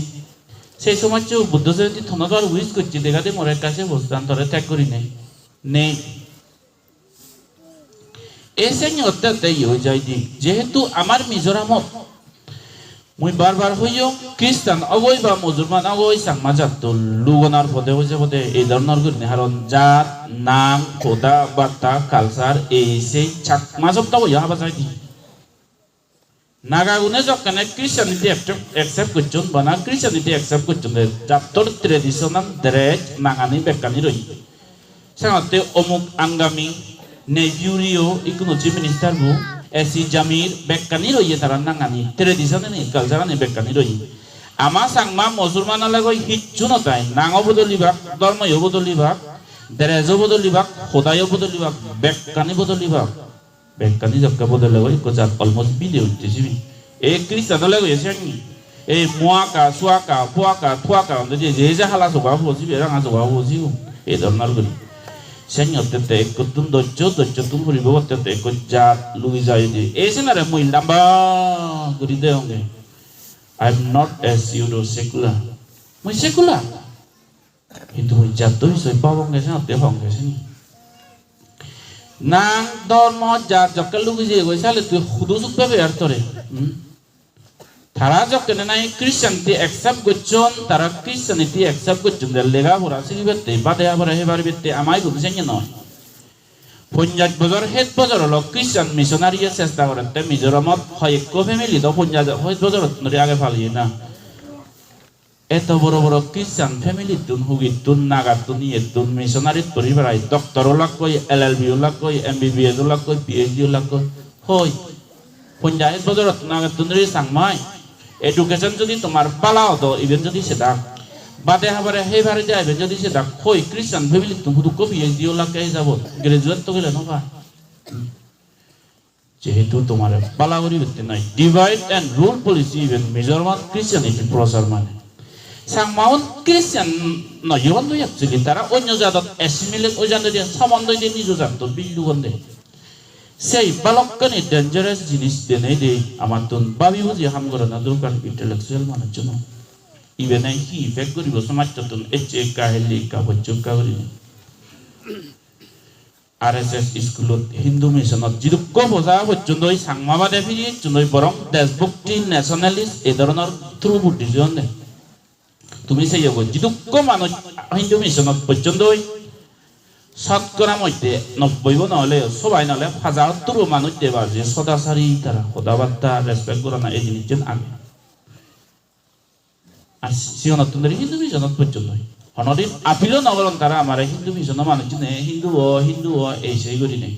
সেই সময় যে বুদ্ধ জয়ন্তী থনদার উইশ করছি দেখাতে মোরের কাছে বসতাম তোরে ত্যাগ করি নাই নেই এসে অত্যন্ত হয়ে যায় দিক যেহেতু আমার মিজোরামত মুই বারবার হইও খ্রিস্টান অগৈ বা মুসলমান অগৈ সাংমা জাত লুগনার পদে হইছে পদে এই ধরনের করি কারণ জাত নাম খোদা বার্তা কালচার এই সেই চাকমা সপ্তাহ হইয়া হাবা যায় Nagaguna jokkane Christianity accept kuchun bana Christianity accept kuchun japtor traditional dress nangani bekani roi sangote omuk angami nejurio ikuno chief minister bu esi jamir bekani roi tara nangani traditional ni culture ni bekani roi ama sangma musulman alagoi hicchu notai nango bodolibak dharma yo bodolibak dreso bodolibak khodayo bodolibak bekani bodolibak Bekani jokka bodole goi ko jat almost video tisibi e Christian le goi sengi e muaka suaka puaka tuaka onde je je hala soba bosibi ranga soba bosibu e dornar goi sengi otte ekotun dojo tun puri botte ko jat lugijai je e senare moi lamba gori de onge I am not as pseudo secular moi secular itu moi jat to soi pawong ge sen otte hong ge sen Nang Dharma jaat jokkal lugijai goi sale tu khudu sukbe ber tore Thara jokkene nai Christianity accept gochon tara Christianity accept gochon lega pura sigibette bade abara hebar bitte amai gumsenye noy Punjab bazar het bazar lo Christian missionary চেষ্টা করতে মিজোরামত হয় একো family তো punjab হয় bazar নরি আগে ফালিয়ে না এত বড় বড় খ্রিস্টান ফ্যামিলি তুন হুগি তুন নাগা তুন ইয়ে তুন মিশনারি পরিবারাই ডক্টর ওলাক কই এলএলবি ওলাক কই এমবিবিএস ওলাক কই পিএইচডি ওলাক কই হই পঞ্চায়েত বদরত নাগা তুন রে সাংমাই এডুকেশন যদি তোমার পালাও তো ইভেন যদি সেটা বাদে হাবারে হেবারে যাইবে যদি সেটা কই খ্রিস্টান ফ্যামিলি তুন হুদু কই পিএইচডি ওলাক কে যাব গ্রাজুয়েট তো গেলে না ভাই যেহেতু তোমার পালাগরি হতে নাই divide and rule policy even Mizoram Christianity প্রসার মানে Sangmaun Christian no yuan do yak sigi tara onyo jadot assimilate ojan de samondo de nijo janto bilu gonde sei balok kan dangerous jinis de nei de amantun babi buji ham gorana durkan intellectual mana chuno even ai hi effect gori bo samaj tun eche ka heli ka bocchu ka gori RSS school Hindu mission jidu ko boza bocchu doi sangma ba de firi chunoi borong desbukti nationalist e doronor through buddhism de তুমি সেই যাবো যিদুক্ক মানুষ হিন্দু মিশনত পর্যন্ত শতকরা মধ্যে 90 নহলে সবাই নহলে 1000 মানুষ দেবা যে সদাচারী তারা খোদাবার্তা রেসপেক্ট করে না এই জিনিসজন আগে আর সিয়নত হিন্দু মিশনত পর্যন্ত হনদিন আপিল নগরন তারা আমার হিন্দু মিশন মানুষ হিন্দু এই সেই করি নেই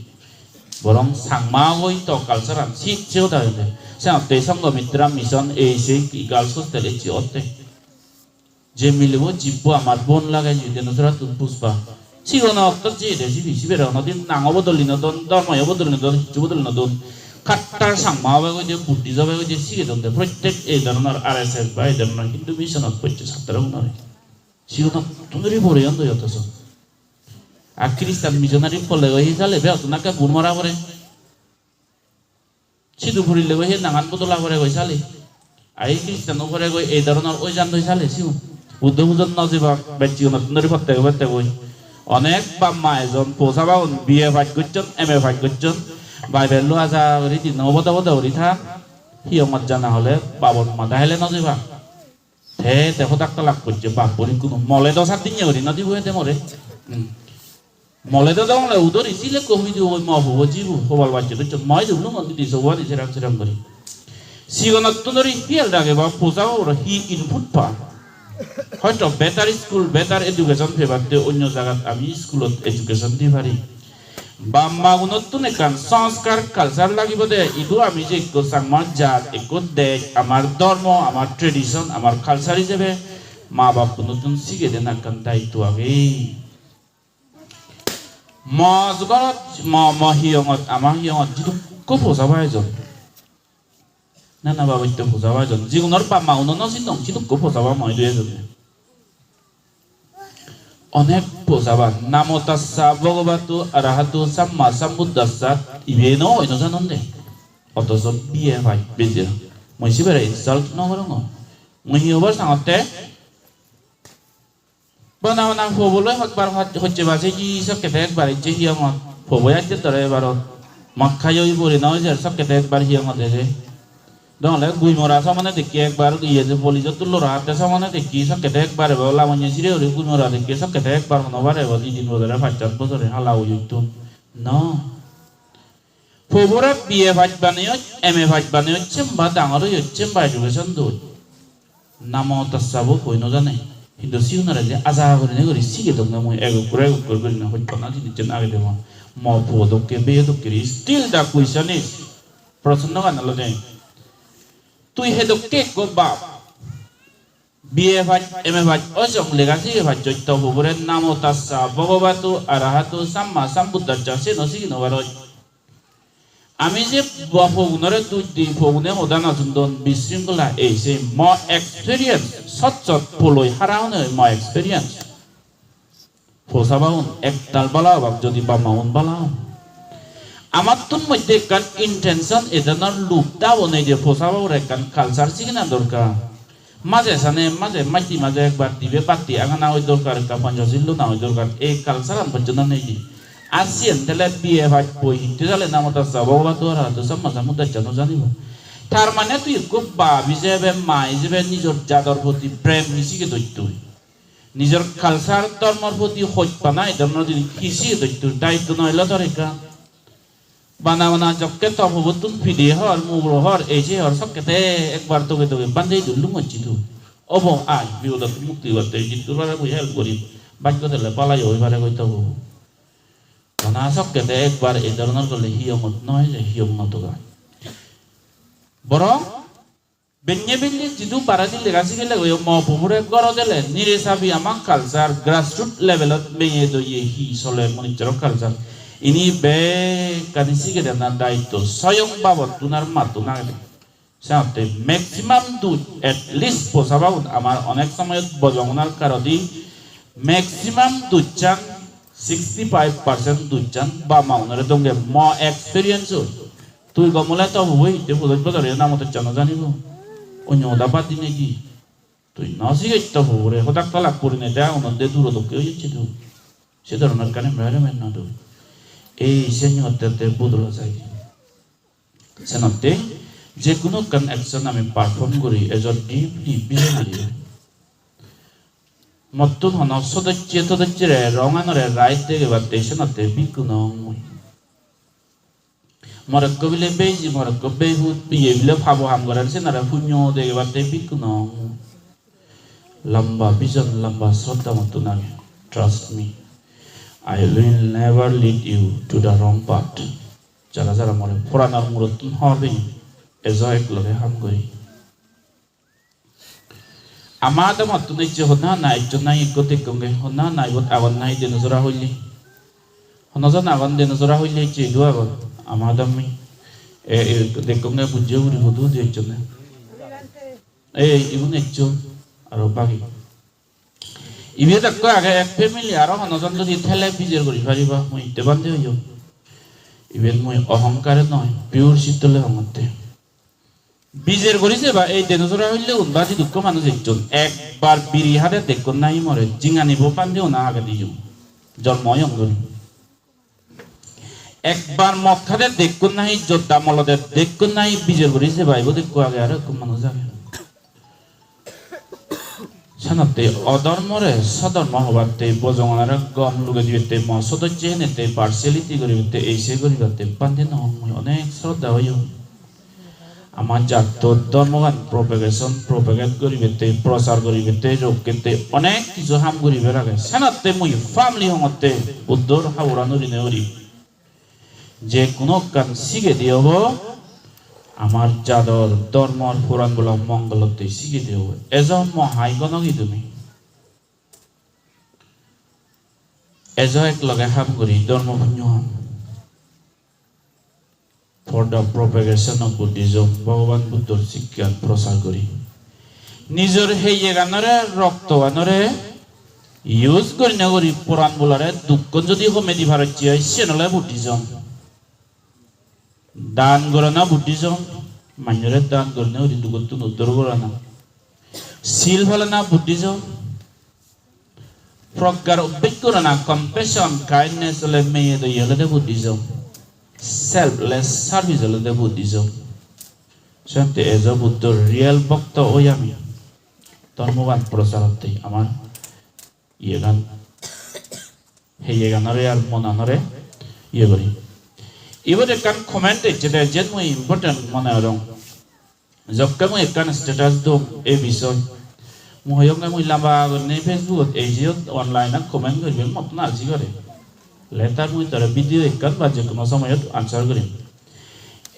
বরং সাংমা হই তো কালচার শিখছেও তাহলে সে সঙ্গ মিত্রা মিশন এই সেই গার্লস হোস্টেলে চিওতে যে মিলবো জিব্বো আমার বোন লাগাই যদি নজরা তুন পুষ্পা সিগন অক্ত যে দেশি বিসি বের নদিন নাঙ বদলি নদন ধর্ময় বদলি নদন হিজু বদলি নদন কাট্টার সাংমা হবে যে বুদ্ধি যাবে যে সিগে দন্দে প্রত্যেক এই ধরনের RSS বা এই ধরনের হিন্দু মিশনত পড়ছে ছাত্র উনারে সিগন তুনরি ভরে অন্ধ যতছ আর খ্রিস্টান মিশনারি ফলে ওই জালে বে অতনাকে বুন মারা করে সিধু ফুরিলে ওই নাঙান বদলা করে কই সালে আই খ্রিস্টান করে কই এই ধরনের ওই জান দই সালে সিউ বুদ্ধ পূজন নজিবা বেচি নতুনরি ফতে কই অনেক বাম্মা এজন পোসাবাউন বিএ ফাইট করছেন এমএ ফাইট করছেন বাইবেল লো আজা রীতি নবদবদ হরিথা হিয়মত জানা হলে বাবন মাথা হেলে নজিবা হে দেখো তাক লাগ করছে বাপরি কোনো মলে দশার দিন হরি নদী বয়ে দে মরে মলে তো দমলে উদরি সিলে কমি দিও ওই মহবুব জিবু হবাল বাচ্চা তো মই দিবলু মন্দি দিছো ওয়ানি সেরাম সেরাম করি সিগনত তুনরি হিয়াল রাগে বা পোসাও হি ইনপুট পা হয়তো বেটার স্কুল বেটার এডুকেশন ফেবারতে অন্য জায়গাত আমি স্কুলত এডুকেশন দি পারি বাম্মা গুণতুন একান সংস্কার কালচার লাগিব দে ইদু আমি যে একো সাংমার জাত একো দেশ আমার ধর্ম আমার ট্রেডিশন আমার কালচার হিসেবে মা বাপ নতুন শিখে দেন একান দায়িত্ব আগে মজগরত হিয়ঙত আমার হিয়ঙত যিটো খুব সবাই এজন Nana ba itu posawa jon. Jigunor pa mau nono sinong cinuk ko posawa mau itu ya jon. Onek posawa namo tassa bhagavato arahatu samma sambuddhassa ibeno ino sanonde. Otoso biye vai beja. Moi sibere insult no gorongo. Moi obar sangote. Bana nang phobolo hot bar hot hoche base ji sak ketek bar je hiang phoboya je tare baro. Makhayo ibore no je sak ketek bar hiang de. Dong le gui mora samane de ke ek bar ye je boli jo tullo raate samane de ki sak ketek bar bola manye sire ore gui mora de ke sak ketek bar no bare boli din bodare phachat bodare halau yutun. No. Phobora biye phach banayo eme phach banayo chimba dangaro yo chimba education do. Namo tassa bo koi no jane. Hindu siunara je aza gorine gori sige dong namo ego kure gori na hoj pana din chen age demo. Mo phodo ke be do kiri still the question is prashna kan alo je. Tui hedok ke ko ba biye phach eme phach ojong legasi ke phach joito phobore namo tassa bhagavato arahato samma sambuddhassa se no sige no baro. Ami je phobunore tu di phobune hodana sundon bisringla ese mo experience sot poloi haraune mo experience phosabaun ektal bala bak jodi ba maun bala amatun moddhe kan intention edanar lupta bone je phosabau rekan culture sigina dorkar maje sane maje mati maje ekbar dibe patti agana oi dorkar ka panjojillu na oi dorkar ei culture am panjona nei Asian telet biye bhaj poi tizale namata sabogla tora to samma samudda jano janibo tar mane tu ikko ba bijebe mai jebe nijor jador proti prem hisike doittu nijor culture tormor proti hojpana idonor din hisike doittu daittu noilo toreka bana jokke to hobutun bhideh hor mubro hor eje hor sokkete ekbar toge bande dullu mochitu obo ai biuda mukti wate jitu bara bu help gori bajko tele pala yo bare goito Bana sokkete ekbar idonor gole hiyomot noy je hiyom notoga Borong benye jidu paradi legasi ke lego yo mo pumure goro dele nire sabi amak culture grassroots level benye do ye hi sole monitor culture ini be kanisi ke dana daito soyong babot tunar matuna ke sate maximum do at least posabaun amar onek samayot bojongnal karodi maximum do chan 65% do chan ba maunare donge mo experience Tui gomula to hui te pulot bodore namo to chano janibo onyo dapat dinegi tui nasi ge to hore hodak talak purine da onon de duro to ke yichidu sedor narkane mere menna do ei senyo te budolo sai senote je kuno kan action ami perform kori as a deeply visionary mottun hono sodacche ronganore right de batte senote bikuno Morocco bile beji Morocco behu biye bile phabo ham goran se nara punyo de batte bikuno lamba vision lamba sota matuna trust me I will never lead you to the wrong path jara jara more purana murut hobe ezo ek loge ham gori amada matuna je hona na ijona ikote konge hona na ibot agon nai de nozora hoili hono jona agon de nozora hoili je do agon amadami dekonge bujje uri hodu de chone ibu necho aro bagi ibe takko age ek family aro hono jon jodi thele bijer gori pariba moi te bande hoyo iben moi অহংকারে নয় pure শীতলে হমতে বিজের করিছে বা এই দেনজরা হইলে উনবাজি দুঃখ মানুষ একজন একবার বিড়ি হাতে দেখুন নাই মরে জিঙানি বো পান্দেও না আগে দিও জন্ময় অঙ্গরি একবার মদ খাতে দেখুন নাই যোদ্ধা মলদের দেখুন নাই বিজের করিছে ভাইবো দেখো আগে আর কোন মানুষ আগে সানাতে অধর্মরে সধর্ম হবাতে বজঙার গম লুগে দিতে মসদ চেনেতে পার্সিয়ালিটি করিতে এইসে করিতে পান্তে ন অনেক শ্রদ্ধা হইও আমার জাত ধর্মগান প্রোপাগেট করিতে প্রচার করিতে রোগকেতে অনেক কিছু হাম করিবে লাগে সানাতে মুই ফ্যামিলি হমতে উদ্দর হাওড়া নরিনে হরি যে কোনো কান শিখে দিও আমার জাদর ধর্মর পুরাণগুলো মঙ্গলতে শিখে দিও এজন মহাই গণকি তুমি এজ এক লগে হাম করি ধর্ম পুণ্য for the propagation of Buddhism ভগবান বুদ্ধর শিক্ষা প্রসার করি নিজের হেয়ে গানরে রক্ত গানরে ইউজ করি না করি পুরাণ বলারে দুঃখ যদি কমে দি ভারতীয় সে নলে বুদ্ধিজম দান gorana বুদ্ধিজম মাইনরে দান করনে ওই দুঃখ উত্তর gorana সিল ফলনা বুদ্ধিজম প্রজ্ঞার অভ্যেস gorana compassion kindness হলে মেয়ে তো হলে বুদ্ধিজম selfless service হলে বুদ্ধিজম শান্তি এজ বুদ্ধ রিয়েল ভক্ত ওই আমি ধর্মগান প্রচারতে আমার ইয়ে গান হেয়ে গানরে আর মনানরে ইয়ে করি এবার একখান কমেন্ট যেটা যে মই ইম্পর্টেন্ট মনে রং যখন মই একখান স্ট্যাটাস দো এই বিষয় মহয়ঙ্গে মই লাম্বা করনে ফেসবুকত এই যে অনলাইন কমেন্ট করবেন মতন আজি করে লেটার মই তার ভিডিও একখান বা যে কোনো সময়ত আনসার করিম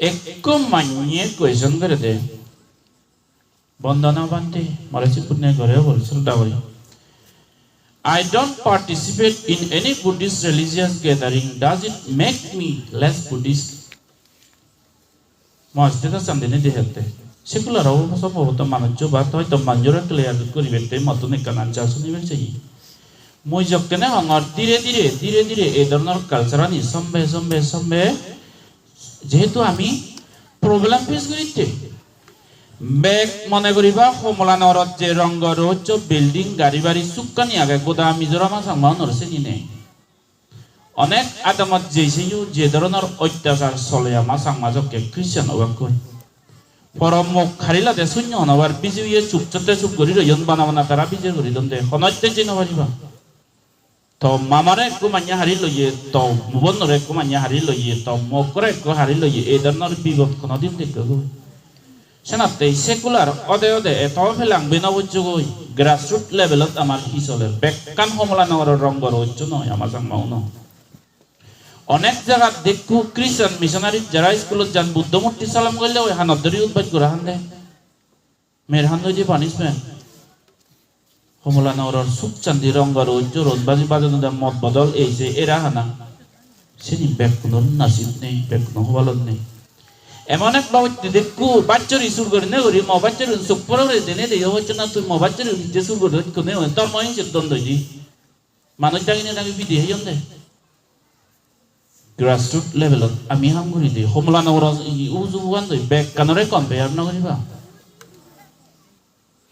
একো মানিয়ে কোয়েশন করে দে বন্দনা বান্তে মরাসি পুণ্য করে বল শ্রদ্ধা করি I don't participate in any Buddhist religious gathering. Does it make me less Buddhist? Mostly something they have. Secular over some of the manager, but I don't manjura clear the Kuribete, Matunika and Jason even say. Mojokana or dire, eternal culture is some যেহেতু আমি problem face করিতে বেগ মনে করিবা হোমলানরত যে রঙ্গরোচ building গাড়ি বাড়ি সুক্কানি আগে গোদা মিজোরামা সাংমান নরছে নিনে অনেক আদামত যেইছেও যে ধরনের অত্যাচার চলে আমা সাংমাজকে খ্রিস্টান অবাকই পরম মুখ খারিলা দে শূন্য অনবার বিজুয়ে চুপচতে চুপ করি রয়ন বানাবানা তারা বিজে করি দন্দে হনত্যে যে নবারিবা তো মামারে কো মানিয়া হারি লইয়ে তো মুবনরে কো মানিয়া হারি লইয়ে তো মকরে কো হারি লইয়ে এই ধরনের বিগত কোনো দিন দেখো সেনাতে সেকুলার অদে এত ফেলাং বিনবজ্জগই গ্রাসরুট লেভেলত আমার কি চলে বেকান হমলা নগরের রঙ্গর হচ্ছ নয় আমার জাংমাও ন অনেক জায়গা দেখু খ্রিস্টান মিশনারি যারা স্কুলত যান বুদ্ধ মূর্তি সালাম করলে ওই হানত ধরি উদ্বাদ করে হান দে মেয়ের হান যে পানিশমেন্ট হমলা নগরের সুখ চান্দি রঙ্গর হচ্ছ রোজবাজি বাজানো দেয় মত বদল এই যে এরা হানা সেনি বেকুনোর নাসিব নেই বেকুনো হবালত নেই এমন এক বাবুতে দেখু বাচ্চার ইস্যুর করে নে করি মো বাচ্চার সুখ পরে দেনে দিয়ে হচ্ছে না তুই মো বাচ্চার যে সুর করে কোনে তোর মহিন চেতন দই মানুষ ডাকিনে ডাকি বিধি হইন দে গ্রাসরুট লেভেলত আমি হাম করি দিই হমলা নগর উজু ওয়ান দই ব্যাক কানরে কম্পেয়ার না করিবা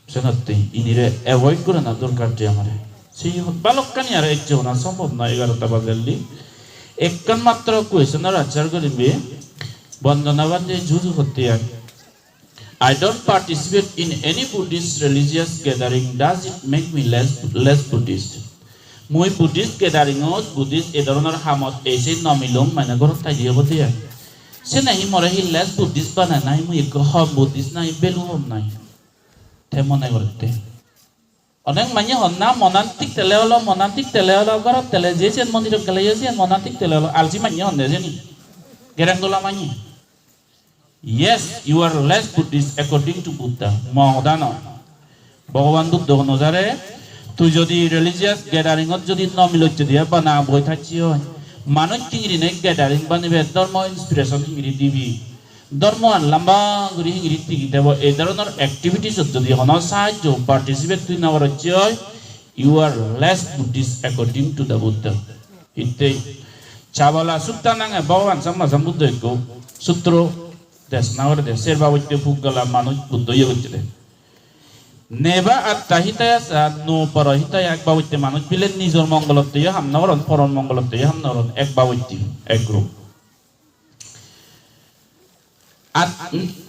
সেনাতে ইনিরে অ্যাভয়েড করে না দরকার যে আমারে সেই বালক কানি আর একজন না সম্ভব না 11টা বাজলি একখান মাত্র কোয়েশনের আচার করিবে বন্দনাবাদে জুজু করতে I don't participate in any Buddhist religious gathering. Does it make me less Buddhist? Moi Buddhist gathering os Buddhist e ধরনের হামত এসে নমিলম মানে ঘর তাই দিয়ে বলতে সে নাই মরে হি less Buddhist বানা নাই মই হম Buddhist নাই বেলু হম নাই তে মনে করতে অনেক মানে হন্না মনান্তিক তেলে হলো ঘর তেলে যেছেন মন্দির গেলে যেছেন মনান্তিক তেলে হলো আলজি মানে হন্নে জানি গেরাঙ্গলা মানে Yes, you are less Buddhist according to Buddha. Mahodana. Bhagavan Buddha অনুসারে তুই যদি রিলিজিয়াস গ্যাদারিং ত যদি নমিলচ্ছ দিয়া বানা বই থাকছিও মানুষ hingirinei গ্যাদারিং বানিবে ধর্ম ইন্সপিরেশন hingirinei দিবি ধর্ম লম্বা করে hingirinei টিকি দেব এই ধরনের অ্যাক্টিভিটিস যদি হন সাহায্য পার্টিসিপেট তুই না করছ you are less Buddhist according to the Buddha. ইতে চাবলা সুত্তানাঙ্গে ভগবান সম্মা সম্বুদ্ধ একো সূত্র Desana or the Serva with the Fugala Manu Buddha Yogite. Never at Tahitaya no Parahitaya Ekba with the Manu Pilet Nizor Mongol of the Yaham nor on Poron Mongol of the Yaham nor on Ekba with you, a group. At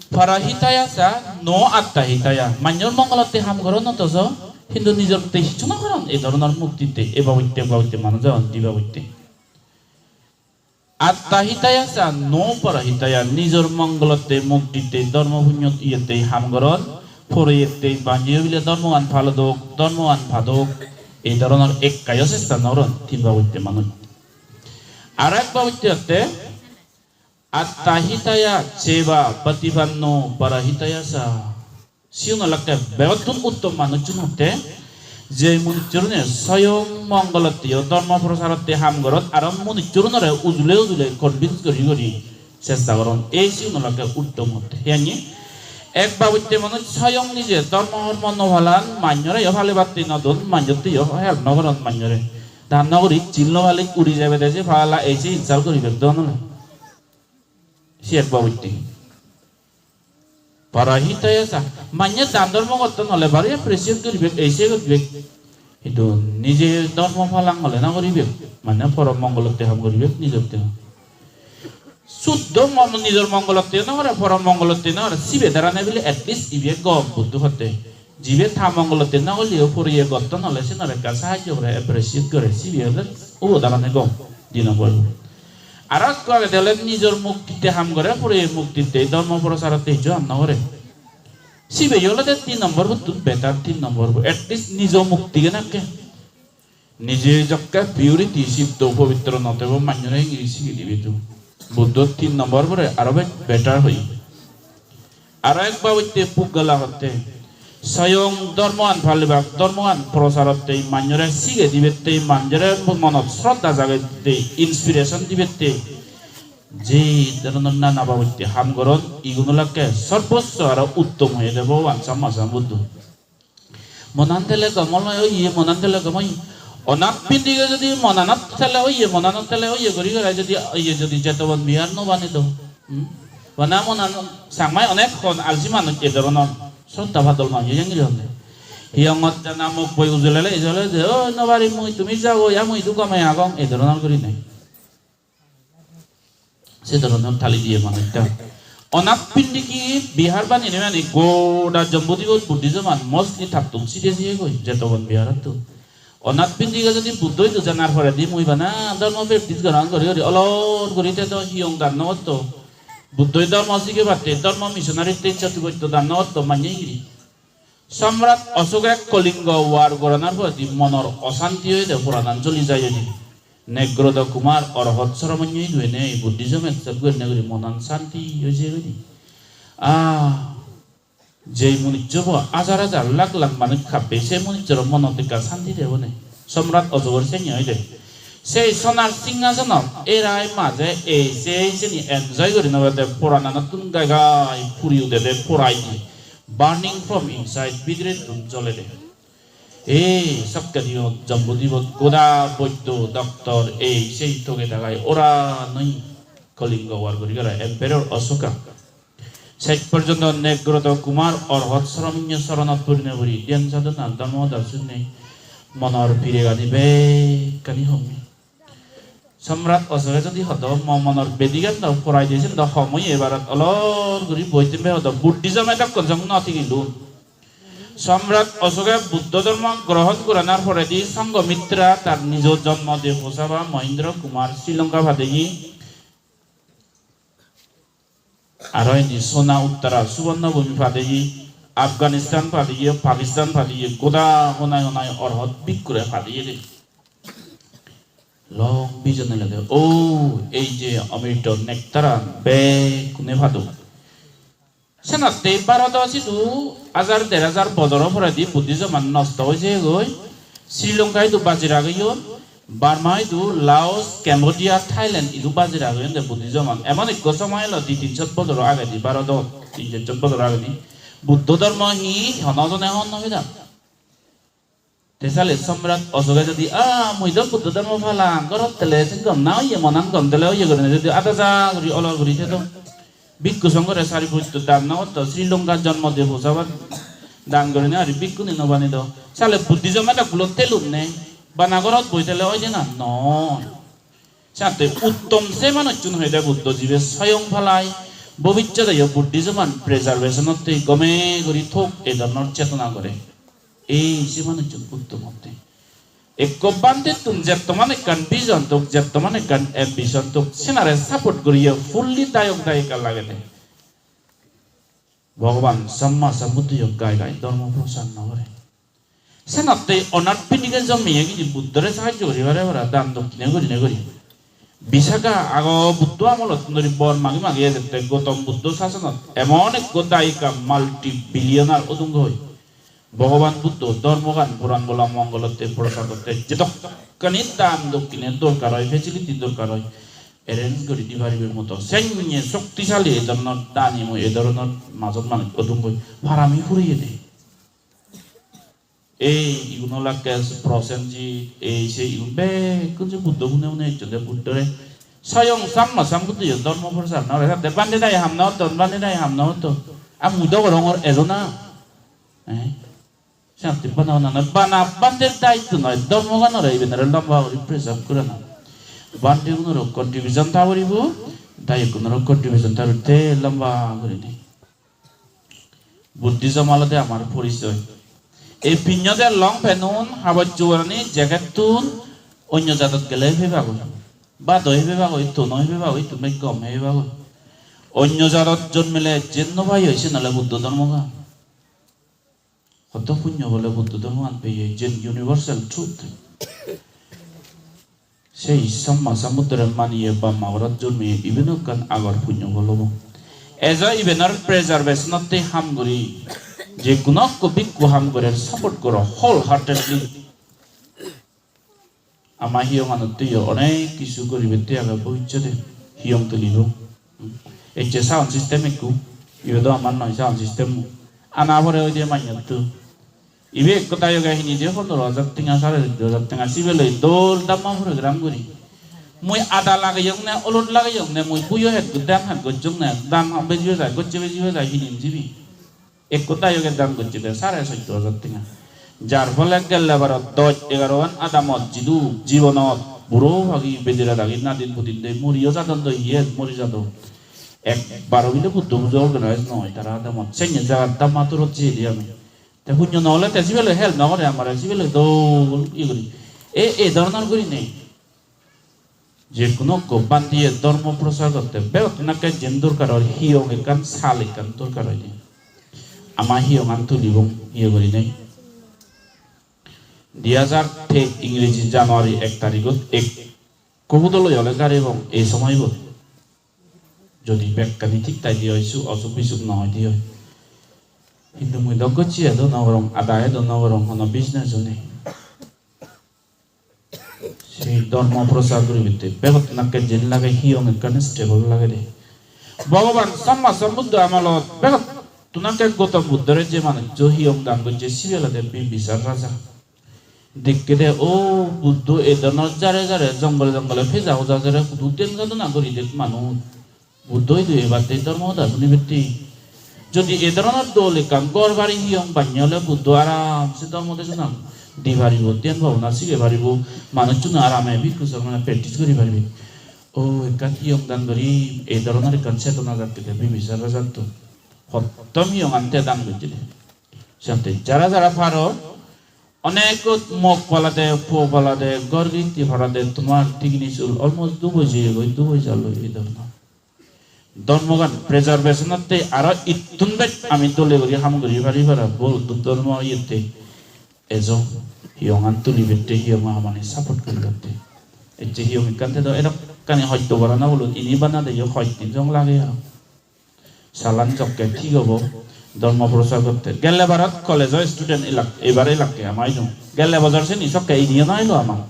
Parahitaya no at Tahitaya. Manor Mongol of the Hamgoron Tozo, Hindu Nizor Tichunaran, a donor Mukti, Eva with the Manazan, Diva with the Attahitaya sa no parahitaya nizor mangolote muktite dharma punyot iete hamgoron poriete banjirvile dharma an phadok ei dharonar ek kayosesta noron tinba witte manoj arak bawitte atte attahitaya seva patipanno parahitaya sa siuna lakte beotun uttom manojun hote যে মুনিচরণে স্বয়ং মঙ্গলতীয় ধর্ম প্রসারতে হাম গরত আর মুনিচরণরে উজুলে convince করি চেষ্টা করুন এই সিউনলাকে উত্তম হতে হিয়ানি এক বাবুতে মানে স্বয়ং নিজে ধর্ম মনোভালান মান্যরে ভালে বাতি নদন মান্যতে হেল্প নগরন মান্যরে ধান নগরী চিল্ল ভালে উড়ি যাবে দেশে ভালা এই যে ইনসাল করিবে দন সে এক বাবুতে পারাহিতায় সা মান্য দান ধর্ম করতে হলে বারে প্রেসিয়েট করিবে এই সে করিবে কিন্তু নিজে ধর্ম ফালাং হলে না করিবে মানে পরম মঙ্গলতে হাম করিবে নিজতে শুদ্ধ নিজের মঙ্গলতে না করে পরম মঙ্গলতে না করে শিবে দ্বারা না বলে এটলিস্ট ইবে গম বুদ্ধ হতে জীবে থা মঙ্গলতে না হলেও পরিয়ে গর্তন হলে সে নরেকা সাহায্য করে অ্যাপ্রিসিয়েট করে শিবে হলে ও দ্বারা না গম দিন বলব আর আগে তাহলে নিজের মুক্তিতে হাম করে পরে মুক্তিতে ধর্ম প্রচারতে হিজো হাম না করে শিবে হলে 3 নম্বর বুদ্ধ বেটার 3 নম্বর এটলিস্ট নিজ মুক্তিকে নাকে নিজে যক্কা পিউরিটি সিদ্ধ পবিত্র নতে মান্যরা ইংরেজি দিবে তো বুদ্ধ 3 নম্বর পরে আরো বেটার হই আর একবার হইতে পুগলা হতে স্বয়ং ধর্মান ভালিবাগ ধর্মান প্রচারতে মান্যরা শিগে দিবেতে মান্যরা মনত শ্রদ্ধা জাগাইতে ইন্সপিরেশন দিবেতে যে ধরনের নানা বাবুতে হামগরণ ইগুনলাকে সর্বোচ্চ আর উত্তম হয়ে দেব আনসাম মাসাম বুদ্ধ মনান্তেলে গমল ইয়ে মনান্তেলে গমই অনাথ পিন্দিকে যদি মনানাত তেলে ইয়ে মনানাত তেলে ইয়ে করি করে যদি ইয়ে যদি যেতবন বিহার ন বানি দাও বানা মনান সাংমাই অনেক আলসি মানুষ এ ধরনের শ্রদ্ধা ভাদল মানুষ জানি হলে হিয়ঙত জানা মোক বই উজলালে ইজলে যে ও নবারি মুই তুমি যাও ইয়া মুই দুকামে আগং এই ধরনের করি নাই সে ধরনের থালি দিয়ে মানুষটা অনাথ পিন্ডিকি বিহার বানি মানে গোটা জম্বুদ্বীপ বুদ্ধিজমান মস্তি থাকতো সিরিয়াস হয়ে গই যেতবন বিহার তো অনাথ পিন্ডিকে যদি বুদ্ধই তো জানার পরে দি মুই বানা ধর্ম প্র্যাকটিস গ্রহণ করি অলর করিতে তো হিয়ং দান নত বুদ্ধই ধর্ম শিখে পাতে ধর্ম মিশনারিতে চতুর্থ দান নত মানিয়ে সম্রাট অশোক এক কলিঙ্গ ওয়ার গরনার প্রতি মনর অশান্তি হয়ে দেয় পুরাণ চলি যায় নেগ্রদ কুমার অরহত সরমন্যই ধুয়ে নেই বুদ্ধিজম একসেপ্ট করে নেগরি মনন শান্তি হয়েছে যেই মনুষ্য হাজার হাজার লাখ লাখ মানুষ খাবে সেই মনুষ্যর মনতিকা শান্তি দেব না সম্রাট অজগর সে নিয়ে দেয় সেই সোনার সিংহাসনত এরাই মাঝে এই সেই এনজয় করে নেবে পুরাণ নতুন গায় ফুরি উঠে পুরাই দিয়ে বার্নিং ফ্রম ইনসাইড ভিতরে জ্বলে দেয় এই সবকাদিও জম্বুদ্বীপ গোদা বৈদ্য ডক্টর এই সেই তোকে দেখায় ওরা নই কলিঙ্গ ওয়ার করি গেল এম্পেরর অশোকা শেষ পর্যন্ত নেগ্রত কুমার অরহত সরমিন্য শরণত পরিণয় করি জ্ঞান সাধনা ধর্ম দর্শন নেই মনর ফিরে গানি বে কানি হমি সম্রাট অশোকে যদি হত মনর বেদিগান পড়াই দিয়েছেন সময় এবার অলর করি বইতে হত বুদ্ধিজম এটা কনসম নথি কিন্তু সম্রাট অশোকে বুদ্ধ ধর্ম গ্রহণ করানোর পরে দি সঙ্গমিত্রা তার নিজ জন্ম দেহ সভা মহেন্দ্র কুমার শ্রীলঙ্কা ভাদেগি আর সোনা উত্তরা সুবর্ণভূমি ভাদেগি আফগানিস্তান ভাদেগি পাকিস্তান ভাদেগি গোদা হোনায় হোনায় অরহত বিক্রে ভাদেগি রে লং বিজনে লাগে ও এই যে অমৃত নেকতারা বে কোনে ভাদো সেনাতে ভারত আছিলো 1000-1500 বছৰৰ পৰা দি বুদ্ধিজম নষ্ট হৈছে গৈ শ্ৰীলংকাই তো বাজিৰা গইও বার্মাই তো লাওস ক্যাম্বোডিয়া থাইল্যান্ড ইদু বাজিরা গইন দে বুদ্ধিজম এমন এক সময় ল 300 বছর আগে দি ভারত 300 বছর আগে দি বুদ্ধ ধর্ম হি হনজনে হন নহিদা তেসালে সম্রাট অশোকে যদি মুই তো বুদ্ধ ধর্ম ফালা গরত তেলে গম না ইয়ে মনান গম তেলে ইয়ে করে যদি আদাজা করি অলর করি তো ভিক্ষু সংঘরে সারিপুত্র দান নত শ্রীলঙ্কার জন্ম দেব সবার দান করে না আর ভিক্ষু নি নবানি দাও সালে বুদ্ধিজম এটা গুলো তেলুন নে বানাগরত বইতেলে হয় যে না নয় সাথে উত্তম সে মানুষজন হয়ে যায় বুদ্ধ জীবে স্বয়ং ফালাই ভবিষ্যৎ বুদ্ধিজমান প্রেজার্ভেশনতে গমে করি থোক এই ধরনের চেতনা করে এই সে মানুষজন উত্তম হতে Ekko bante tum jettomane confusion tuk jettomane kan ambition tuk senare support koriye fully dayok dayika lagete Bhagavan samma sambuddhi yok gai gai dharma prosan nagore senate onar pinike jomiye ki buddhore sahajjo koribare bara dan dokkine kori Bisaka ago buddha amolot nori bor magi magi jette Gautam buddha sasanot emon ekko dayika multi billionaire odung hoy ভগবান বুদ্ধ ধর্মগান পুরাণ বলা মঙ্গলতে প্রসাদ করতে যেতক্ষণে দান দক্ষিণের দরকার হয় facility দরকার হয় arrange কৰি দি পাৰিবৰ মতো চেংয়ে শক্তিশালী এজনৰ দানি মই এধৰণৰ মাজত মানে কদুমকৈ ফাৰামি ফুৰিয়ে দে এই ইগুণলাকে প্ৰসেনজি এই সেই ইগুণবে কুজু বুদ্ধ গুণে গুণে ইচ্ছতে বুদ্ধৰে স্বয়ং সাম্মা সাম্পুতি ধৰ্ম প্ৰচাৰ নৰে তাতে বান্ধে নাই হামনাও তো মুদ ৰঙৰ এজনা শান্তি বানাওনা না বানা বান্ধের দায়িত্ব নয় ধর্মগানর এই বেনারে লম্বা রিপ্রেজেন্ট করে না বান্ধে কোন কন্ট্রিবিউশন তা করিব তাই কোন কন্ট্রিবিউশন তার তে লম্বা করে নেই বুদ্ধিজম আলাদা আমার পরিচয় এই পিঞ্জতে লং পেনুন হাবত জোরানি জ্যাকেটতুন অন্য জাতত গেলে হেবাগ বা দই হেবাগ তো নয় হেবাগ তুমি কম হেবাগ অন্য জাতত জন্মিলে জেন্ন ভাই হয়েছে নালে বুদ্ধ ধর্মগা কত পুণ্য বলে বুদ্ধ ধর্ম আনবে যে ইউনিভার্সাল ট্রুথ সেই সম্মা সমুদ্রের মানিয়ে বা মাওরাত জন্মিয়ে ইভেনও কান আগর পুণ্য বলব এজ ইভেনার প্রেজারভেশনতে হাম করি যে কোনো কবি হাম করে সাপোর্ট করো হোল হার্টেডলি আমার হিয়ং আনতে অনেক কিছু করিবে তে আগে ভবিষ্যতে হিয়ং তুলিব এই যে সাউন্ড সিস্টেম একটু ইবেদো আমার নয় সাউন্ড সিস্টেম আনা ভরে ওই যে মাইয়াতো ইবে কথা yoga hini je hono rojak tinga sare rojak tinga sibele dol damma program guri moi ada lage yong ne olot lage yong ne moi puyo het gudam hat gojong ne dam ambe jiwe sai gojje jiwe sai hini jibi ek kota yoga dam gojje de sare so rojak tinga jar phole gelle bar 10 11 an ada mosjidu jibonot buro bagi bedira dagi nadin budin de muriyo jadon do yes mori jado ek baro bile buddho organize noy tara ada mot senya jagat damma turot ji diami তে পুণ্য নহলে তে জিবেলে help নকৰে আমাৰ জিবেলে দৌল ই কৰি এই ধৰণৰ কৰি নেই যে কোনো কোম্পান দিয়ে ধৰ্ম প্ৰচাৰ করতে বেতনাকে যেন দরকার হয় হিয়ং একান সাল একান দরকার হয় আমার হিয়ং আন তুলিব ইয়ে করি নেই 2000 ঠিক ইংরেজি জানুয়ারি 1 তারিখত এক কবুতলৈ হলে গাড়ী এবং এই সময় যদি ব্যাখ্যানি ঠিক তাই দিয়ে হয়েছো অসুখ বিসুখ নহয় দিয়ে কিন্তু মই দগচ্ছি এদো নগরং আদায় এদো নগরং কোনো বিজনেস নেই সেই ধর্ম প্রচার করিতে বেগত নাকে জেন লাগে হিয়ং একানে স্টেবল লাগে রে ভগবান সম্মা সমুদ্র আমালত বেগত তুনাকে গৌতম বুদ্ধরে যে মানে যে হিয়ং দান করছে সিবেলা দেবী বিচার রাজা দেখকে দে ও বুদ্ধ এ ধরনের যারে যারে জঙ্গলে জঙ্গলে ফেজা হোজা যারে দুতেন গাদো না করি দেখ মানুষ বুদ্ধই দুই এবার ধর্ম দার্শনিক ব্যক্তি যদি এ ধরনের দল একান গড় বাড়ি হিয়ং বান্যলে বুদ্ধ আরামসে ধর্ম দেশে না দি পারিব ধ্যান ভাবনা শিখে পারিব মানুষজন আরামে ভিক্ষু মানে প্র্যাকটিস করি পারবে ও একান হিয়ং দান করি এই ধরনের একান চেতনা যাকে দেবে বিচার রাজাত সত্যম হিয়ং আনতে দান করছে সাথে যারা যারা পারো অনেক মুখ পালাতে ফো পালাতে গর্গিতি ভাড়াতে তোমার টিকনি চুল অলমোস্ট 2 বছর এই ধরনের ধর্মগান প্রেজারভেশনতে আর ইতুনবে আমি দলে করি হাম করি পারি পারা বৌদ্ধ ধর্ম ইয়েতে এজন হিয়ঙান তুলিবেতে হিয়ঙা মানে সাপোর্ট করি করতে এই যে হিয়ং কান্তে তো এরকম কানে হয়তো করা না বলো ইনি বানা দেয় হয়তো জং লাগে আর সালান চক্কে ঠিক হবো ধর্ম প্রচার করতে গেলে ভারত কলেজ স্টুডেন্ট এবারে এলাকে আমায় গেলে বাজার সে নিচকে এই নিয়ে নাইলো আমার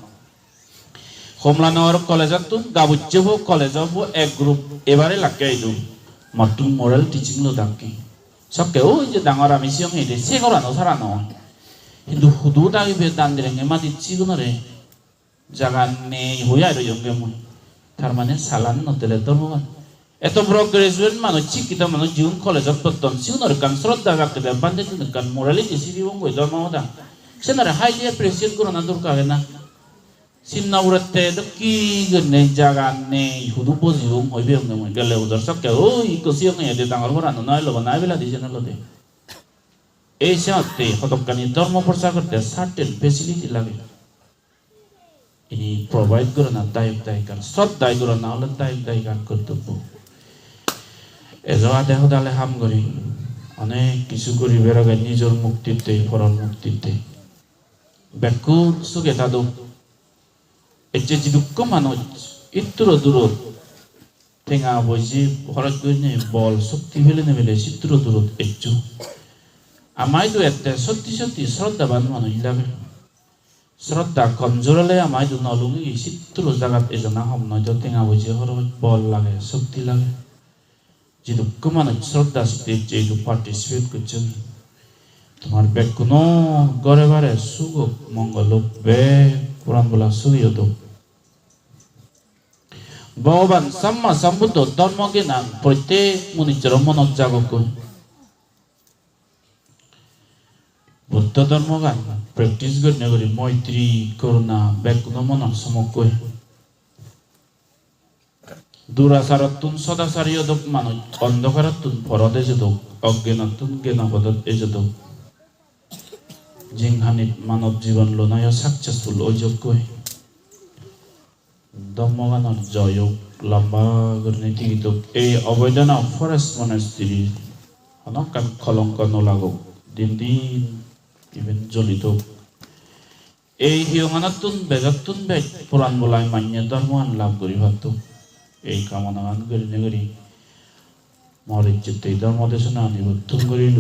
হোমলানগর কলেজত গাবুচ্চেব কলেজব এক গ্রুপ এবারে লাগে আইলো মাতুন মোরাল টিচিং লো দাকি সবকে ওই যে ডাঙর আমি সিয়ং হেদে সে করানো সারা নয় কিন্তু হুদু দাইবে দান দিলেঙ্গে মা দিচ্ছি গুনরে জায়গা নেই হইয়া রইঙ্গে মই তার মানে সালান নতেলে ধর্মগান এত বড় গ্রাজুয়েট মানুষ শিক্ষিত মানুষ জীবন কলেজত পড়তন সিউনর কান শ্রদ্ধা রাখতে বান্ধে কান মোরালিটি সিরিবং গই ধর্মদা সেনারে হাইলি অ্যাপ্রিসিয়েট করো না দরকার না সিন্নাউরতে তো কি গনে জায়গা নেই হুদু বজিবং হইবে মই গেলে উদর সবকে ওই কসিয়ং হেদে ডাঙর বড়ানো নয় লব নাই বেলা দিছে না লদে এই সাথে হতকানি ধর্ম প্রচার করতে সার্টেন ফ্যাসিলিটি লাগে ইনি প্রোভাইড করে না দায়িকার শ্রদ্ধায় করে না হলে দায়িকার কর্তব্য এজোয়া দেহ দালে হাম করি অনেক কিছু করি বেরোগে নিজের মুক্তিতে পরল মুক্তিতে ব্যাকুল সুখে তাদু এই যে দুঃখ মানুষ ইত্তর দূরত ঠেঙা বইছি খরচ করে নেই বল শক্তি ফেলে নেবেলে চিত্র দূরত একটু আমায় তো একটা সত্যি সত্যি শ্রদ্ধাবান মানুষ লাগে শ্রদ্ধা কমজোরলে আমায় তো নলুঙ্গি সিতুলো জাগাত এজনা হম নয় তো টেঙা বুঝে হরো বল লাগে শক্তি লাগে যেহেতু কমানো শ্রদ্ধা স্টেজ যেহেতু পার্টিসিপেট করছেন তোমার ব্যাগ কোনো গড়ে বারে সুখ মঙ্গল বে কোরআন বলা সুইয় তো ভগবান সাম্মা সম্বুদ্ধ ধর্মকে না প্রত্যেক মুনিচর মনত জাগক বুদ্ধ ধর্ম গান প্র্যাকটিস করনে করি মৈত্রী করুণা ব্যাগ কোনো মনত সমক দুরাচারত্তুন সদাচারীয় দোক মানুষ অন্ধকারত্তুন পরদে যেদক অজ্ঞানত্তুন জ্ঞানপদত এজেদক জিংহানিত মানব জীবন লোনায় সাকসেসফুল অযোগ্য ধর্মগানের জয়ক লম্বা করে নীতিগীত এই অবৈধনা ফরেস্ট মনেস্ট্রি অনকান কলঙ্ক নলাগক দিন দিন ইভেন জ্বলিত এই হিয়ঙানাতুন বেগাতুন বেগ পুরাণ বলাই মান্য ধর্মগান লাভ করি ভাত এই কামনা গান করি নেগরি মরিচিত এই ধর্ম দেশনা নিবদ্ধন করিল